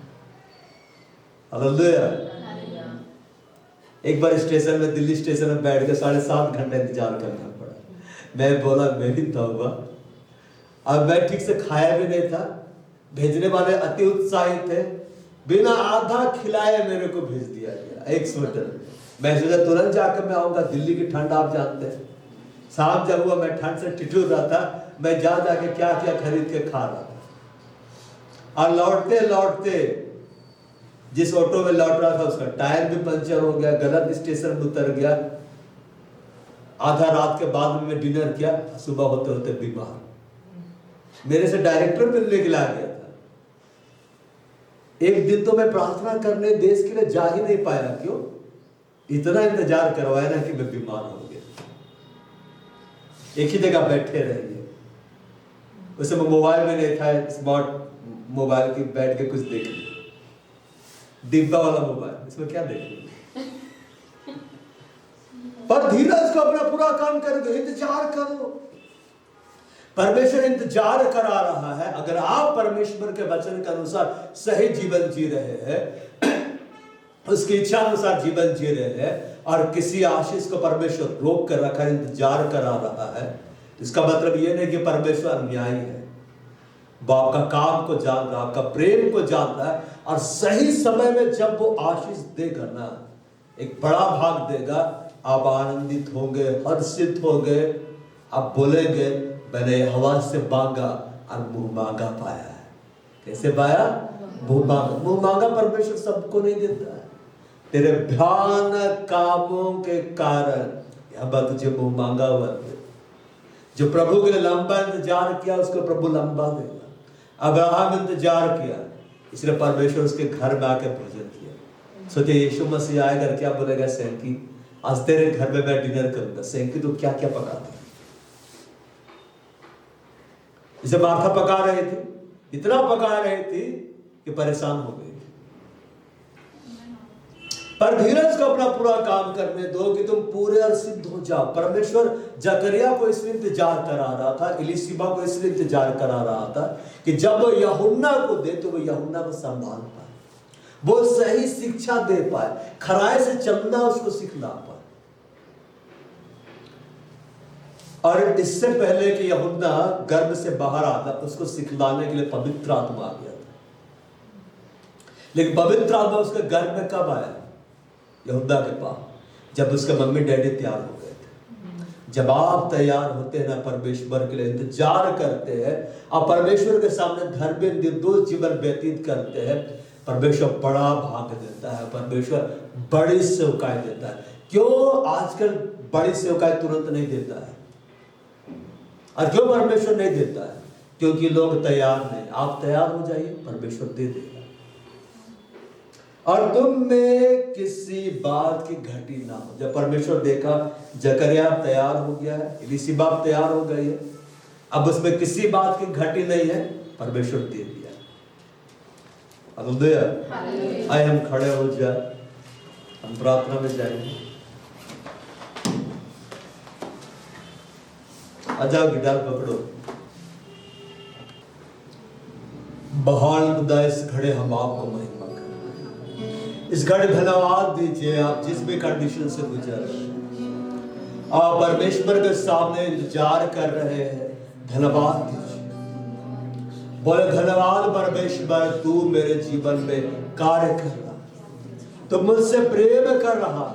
हालेलुया। एक बार स्टेशन में, दिल्ली स्टेशन में बैठ के 7.5 घंटे इंतजार करना पड़ा। मैं बोला मेरी तौबा, अब मैं ठीक से खाया भी नहीं था, भेजने वाले अति उत्साहित थे, बिना आधा खिलाए मेरे को भेज दिया गया 1 स्वेटर। मैं सोचा तुरंत जाकर मैं आऊंगा, दिल्ली की ठंड आप जानते हैं। शाम जब हुआ मैं ठंड से ठिठुर रहा था, मैं जाके क्या क्या खरीद के खा रहा था। और लौटते लौटते जिस ऑटो में लौट रहा था उसका टायर भी पंचर हो गया, गलत स्टेशन में उतर गया। आधा रात के बाद में डिनर किया, सुबह होते होते बीमार। मेरे से डायरेक्टर मिलने के लिए आ गया था। एक दिन तो मैं प्रार्थना करने देश के लिए जा ही नहीं पाया। क्यों? इतना इंतजार करवाया ना कि मैं बीमार हो गया। एक ही जगह बैठे रहिए। उस समय मोबाइल में नहीं था, स्मार्ट मोबाइल की, बैठ के कुछ देख लिया, डिब्बा वाला मोबाइल, इसमें क्या देखेंगे। पर धीरज को अपना पूरा काम करोगे, इंतजार करो। परमेश्वर इंतजार करा रहा है। अगर आप परमेश्वर के वचन के अनुसार सही जीवन जी रहे हैं उसकी इच्छा अनुसार जीवन जी रहे हैं और किसी आशीष को परमेश्वर रोक कर रखा है, इंतजार करा रहा है, इसका मतलब यह नहीं कि परमेश्वर अन्यायी है। वो आपका काम को जान रहा, आपका प्रेम को जान रहा है और सही समय में जब वो आशीष देगा ना, एक बड़ा भाग देगा, आप आनंदित होंगे, हर्षित होंगे, आप बोलेंगे मैंने हवा से मांगा और मुंह मांगा पाया है। कैसे पाया? मुंह मांगा। मुंह मांगा परमेश्वर सबको नहीं देता है। तेरे भयानक कामों के कारण यह तुझे मुंह मांगा हुआ है। जो प्रभु के लिए लंबा इंतजार किया उसको प्रभु लंबा देगा। अब्राहम इंतजार किया, इसलिए परमेश्वर उसके घर में आके भोजन किया। सोचे यीशु मसीह आएगा क्या बोलेगा? सैंकी, आज तेरे घर में मैं डिनर करूंगा। सैंकी तो क्या क्या पकाती, इसे मार्था पका रही थी, इतना पका रही थी कि परेशान हो गई। पर धीरज को अपना पूरा काम करने दो कि तुम पूरे और सिद्ध हो जाओ। परमेश्वर जकरिया को इसलिए इंतजार करा रहा था, इलिशिबा को इसलिए इंतजार करा रहा था कि जब वो यूहन्ना को दे तो वो यूहन्ना को संभाल पाए, वो सही शिक्षा दे पाए, खराए से चलना उसको सिखला पाए। और इससे पहले कि यूहन्ना गर्भ से बाहर आता, उसको सिखलाने के लिए पवित्र आत्मा आ गया था। लेकिन पवित्र आत्मा उसके गर्भ में कब आया? यूहन्ना के पास, जब उसके मम्मी डैडी तैयार हो गए थे। जब आप तैयार होते हैं ना, परमेश्वर के लिए इंतजार करते हैं और परमेश्वर के सामने घर में निर्दोष जीवन व्यतीत करते हैं, परमेश्वर बड़ा भाग देता है, परमेश्वर बड़ी सेवकाई देता है। क्यों आजकल बड़ी सेवकाई तुरंत नहीं देता है? और क्यों परमेश्वर नहीं देता है? क्योंकि लोग तैयार नहीं। आप तैयार हो जाइए, परमेश्वर दे देगा। और तुम में किसी बात की घटी ना हो। जब परमेश्वर देखा जकरिया तैयार हो गया है, इलिशिबा तैयार हो गई है, अब उसमें किसी बात की घटी नहीं है, परमेश्वर दे दिया। हालेलुया। आइए हम खड़े हो जाए, हम प्रार्थना में जाएंगे। आ जाओ, गिटार पकड़ो। बहाल खुदा, इस घड़े हम आपको महिमा करें। इस घड़े धन्यवाद दीजिए, आप जिस भी कंडीशन से गुजर रहे हैं, आप परमेश्वर के सामने इंतजार कर रहे हैं, धन्यवाद दीजिए। बोले धन्यवाद परमेश्वर, तू मेरे जीवन में कार्य कर रहा, तू मुझसे प्रेम कर रहा,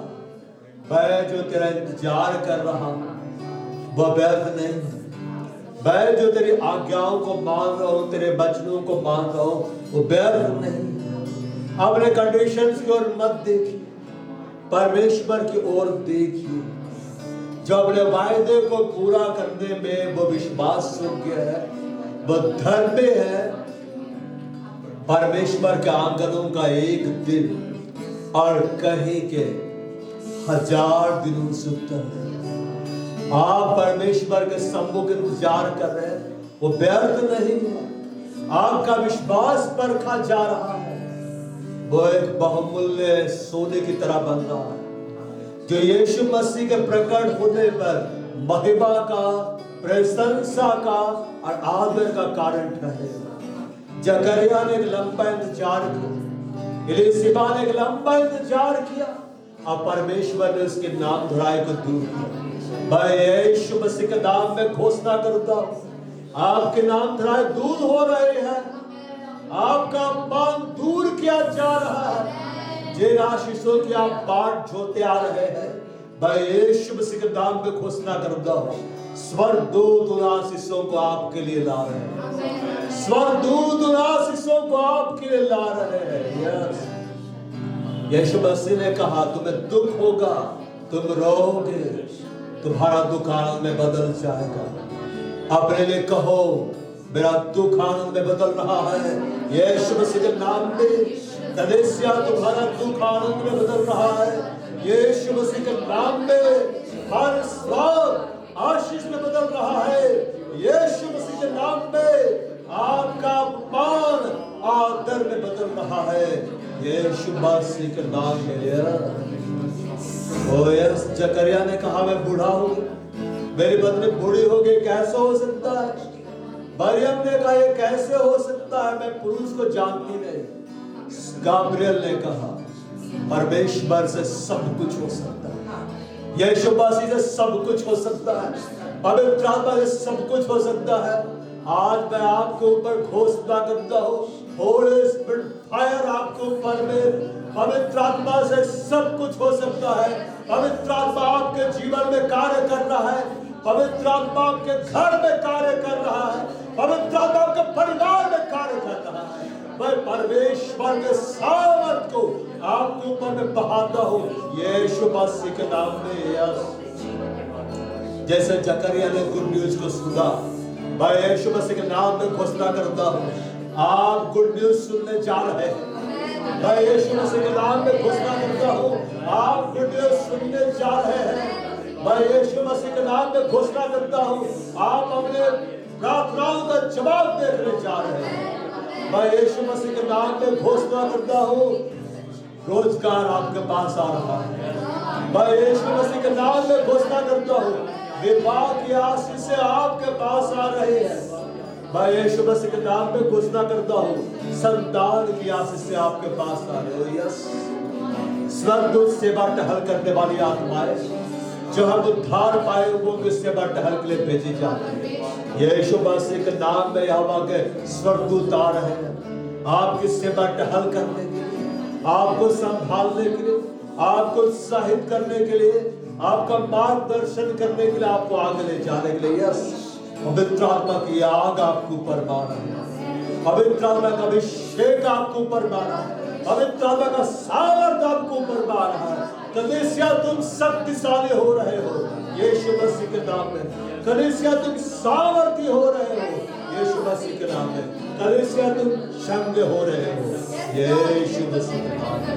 मैं जो तेरा इंतजार कर रहा हूं वह व्यर्थ नहीं। मैं जो तेरी आज्ञाओं को मान रहा हूं, तेरे वचनों को मान रहा हूं, वो व्यर्थ नहीं। अपने कंडीशंस की ओर मत देखिए, परमेश्वर की ओर देखिए, जो अपने वायदे को पूरा करने में वो विश्वास योग्य है, वो धर्मी है। परमेश्वर के आंगनों का एक दिन और कहीं के 1000 दिनों से उत्तम है। आप परमेश्वर के सम्मुख इंतजार कर रहे हैं, वो व्यर्थ नहीं है। आपका विश्वास परखा जा रहा है, वो एक बहुमूल्य सोने की तरह बन रहा है, जो यीशु मसीह के प्रकट होने पर महिमा का, प्रशंसा का और आदर का कारण ठहरेगा। जकरिया ने एक लंबा इंतजार किया, इलिशिबा ने एक लंबा इंतजार किया और परमेश्वर ने उसके नाम धुराई को दूर किया। मैं यीशु मसीह के नाम में घोषणा करता हूं, आपके नाम धराए दूर हो रहे हैं, आपका अपमान दूर किया जा रहा है। जिन आशीषों की आप बाट जोते आ रहे हैं, मैं यीशु मसीह के नाम में घोषणा करता हूं, स्वर्गदूत उन आशीषों को आपके लिए ला रहे हैं, स्वर्गदूत उन आशीषों को आपके लिए ला रहे हैं। यस, यीशु मसीह ने कहा तुम्हें दुख होगा, तुम रोओगे, तुम्हारा दुख आनंद में बदल जाएगा। अपने लिए कहो मेरा दुख आनंद में बदल रहा है, यीशु मसीह के नाम में। कलीसिया तुम्हारा दुख आनंद में बदल रहा है, यीशु मसीह के नाम में। हर स्वाद आशीष में बदल रहा है, यीशु मसीह के नाम में। आपका अपमान आदर में बदल रहा है, यीशु मसीह के नाम में। ओ यस, जकरिया ने कहा मैं बूढ़ा हूं, मेरी पत्नी बूढ़ी हो गई, कैसे हो सकता है? मरियम ने कहा ये कैसे हो सकता है, मैं पुरुष को जानती नहीं। गाब्रियल ने कहा परमेश्वर से सब कुछ हो सकता है, यीशु मसीह से सब कुछ हो सकता है, पवित्र आत्मा से सब कुछ हो सकता है। आज मैं आपके ऊपर घोषणा करता हूँ, होली स्पिरिट फायर आपके ऊपर में, पवित्र आत्मा से सब कुछ हो सकता है। पवित्र आत्मा आपके जीवन में कार्य कर रहा है, पवित्र आत्मा आपके घर में कार्य कर रहा है, पवित्र आत्मा आपके परिवार में कार्य कर रहा है। मैं परमेश्वर के सामर्थ को आपके ऊपर में बहाता हूँ यीशु मसीह के नाम में। यस, जैसे जकरिया ने गुड न्यूज को सुना, मैं यीशु मसीह के नाम में घोषणा करता हूँ आप गुड न्यूज सुनने जा रहे हैं। मैं यीशु मसीह के नाम में घोषणा करता हूँ आप गुड न्यूज सुनने जा रहे हैं। मैं यीशु मसीह के नाम में घोषणा करता हूँ आप अपने प्रार्थनाओं का जवाब देखने जा रहे हैं। मैं यीशु मसीह के नाम में घोषणा करता हूँ रोजगार आपके पास आ रहा है। मैं यीशु मसीह के नाम में घोषणा करता हूँ विवाह की आशीष से आपके पास आ रही है। मैं यीशु मसीह के नाम में घोषणा करता हूँ संतान की आशीष से आपके पास आ रही है। यस, स्वर्गदूत सेवा टहल करने वाली आत्माएं जो हम उद्धार पाए वो सेवा टहल के लिए भेजी जाती है। यीशु मसीह के नाम में यहोवा के स्वर्गदूत आ रहे हैं आपकी सेवा टहल करने के लिए, आपको संभालने के लिए, आपको उत्साहित करने के लिए, आपका मार्गदर्शन करने के लिए, आपको आगे ले जाने के लिए। यस, पवित्र आत्मा की आग आपके ऊपर मारा है, पवित्र आत्मा का अभिषेक आपके ऊपर मारा है, पवित्र आत्मा का सामर्थ आपके ऊपर मारा है। कलीसिया तुम शक्तिशाली हो रहे हो यीशु मसीह के नाम में। कलीसिया तुम सामर्थी हो रहे हो यीशु मसीह के नाम में। कलीसिया तुम क्षम्य हो रहे हो यीशु मसीह के नाम में।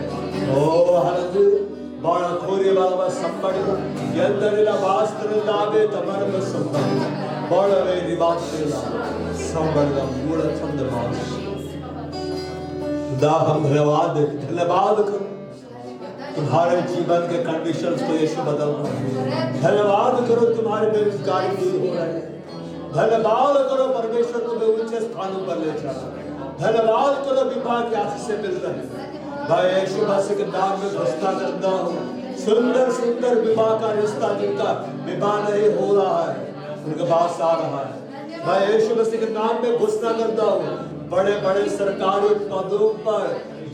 ओ हालेलुया, बाड़ा खोरे बाबा संपड़ यंदरिला वास्त्र लावे तमर्म संपड़ बाड़ा वे रिवास्त्रला संपड़ दा मूल छंद मास दा हम धन्यवाद करो तुम्हारे जीवन के कंडीशंस को यीशु बदल रहा है। धन्यवाद करो तुम्हारे बेरोजगारी दूर हो रहे हैं। धन्यवाद करो परमेश्वर तुम्हें ऊंचे स्थानों पर ले जा रहा है। धन्यवाद करो विवाह की आशीष से मिल रहे हैं। मैं यीशु मसीह के नाम में घोषणा करता हूँ सुंदर सुंदर विवाह का रिश्ता जिनका विवाह नहीं हो रहा है उनके पास आ रहा है। मैं यीशु मसीह के नाम में घोषणा करता हूँ बड़े बड़े सरकारी पदों पर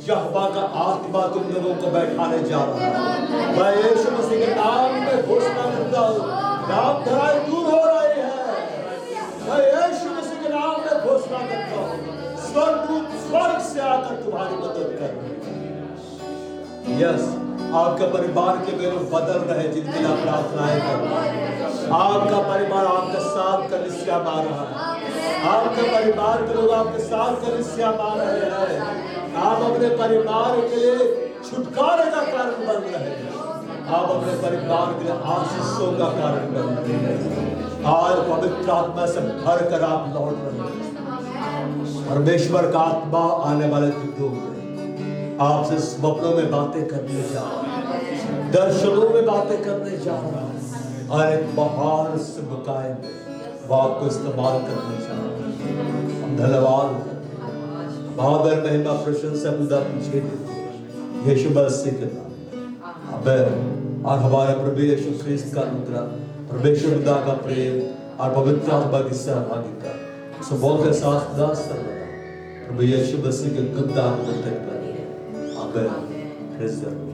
यहोवा का आत्मा तुम लोगों को बैठाने जा रहा है। मैं यीशु मसीह के नाम में घोषणा करता हूँ नाम धराई दूर हो रही है। मैं यीशु मसीह के नाम में घोषणा करता हूँ स्वर्गदूत स्वर्ग से आकर तुम्हारी मदद कर रहे हैं। यस, आपका परिवार के मेरे बदल रहे जिनके लिए प्रार्थनाएं कर रहे हैं। आपका परिवार आपके साथ कलीसिया पा रहा है। आपके परिवार के लोग आपके साथ कलीसिया पा रहे हैं। आप अपने परिवार के लिए छुटकारे का कारण बन रहे हैं। आप अपने परिवार के लिए आशीषों का कारण बन रहे हैं। आज पवित्र आत्मा से भर कर आप लौट रहे हैं। परमेश्वर का आत्मा आने वाले दिनों में आपसे स्वप्नों में बातें करने जा रहा है, दर्शनों में बातें करने जा रहा है और एक महान सेवकाई में वो आपको इस्तेमाल करने जा रहा है। हम धन्यवाद बहादुर महिमा प्रशंसा खुदा तुझे यीशु मसीह के नाम आमीन। और हमारे प्रभु यीशु ख्रिस्त का अनुग्रह, परमेश्वर पिता का प्रेम और पवित्र आत्मा की सहभागिता सबों के साथ दास सर्वदा प्रभु यीशु मसीह के गुप्त आत्मा तक पर आमीन।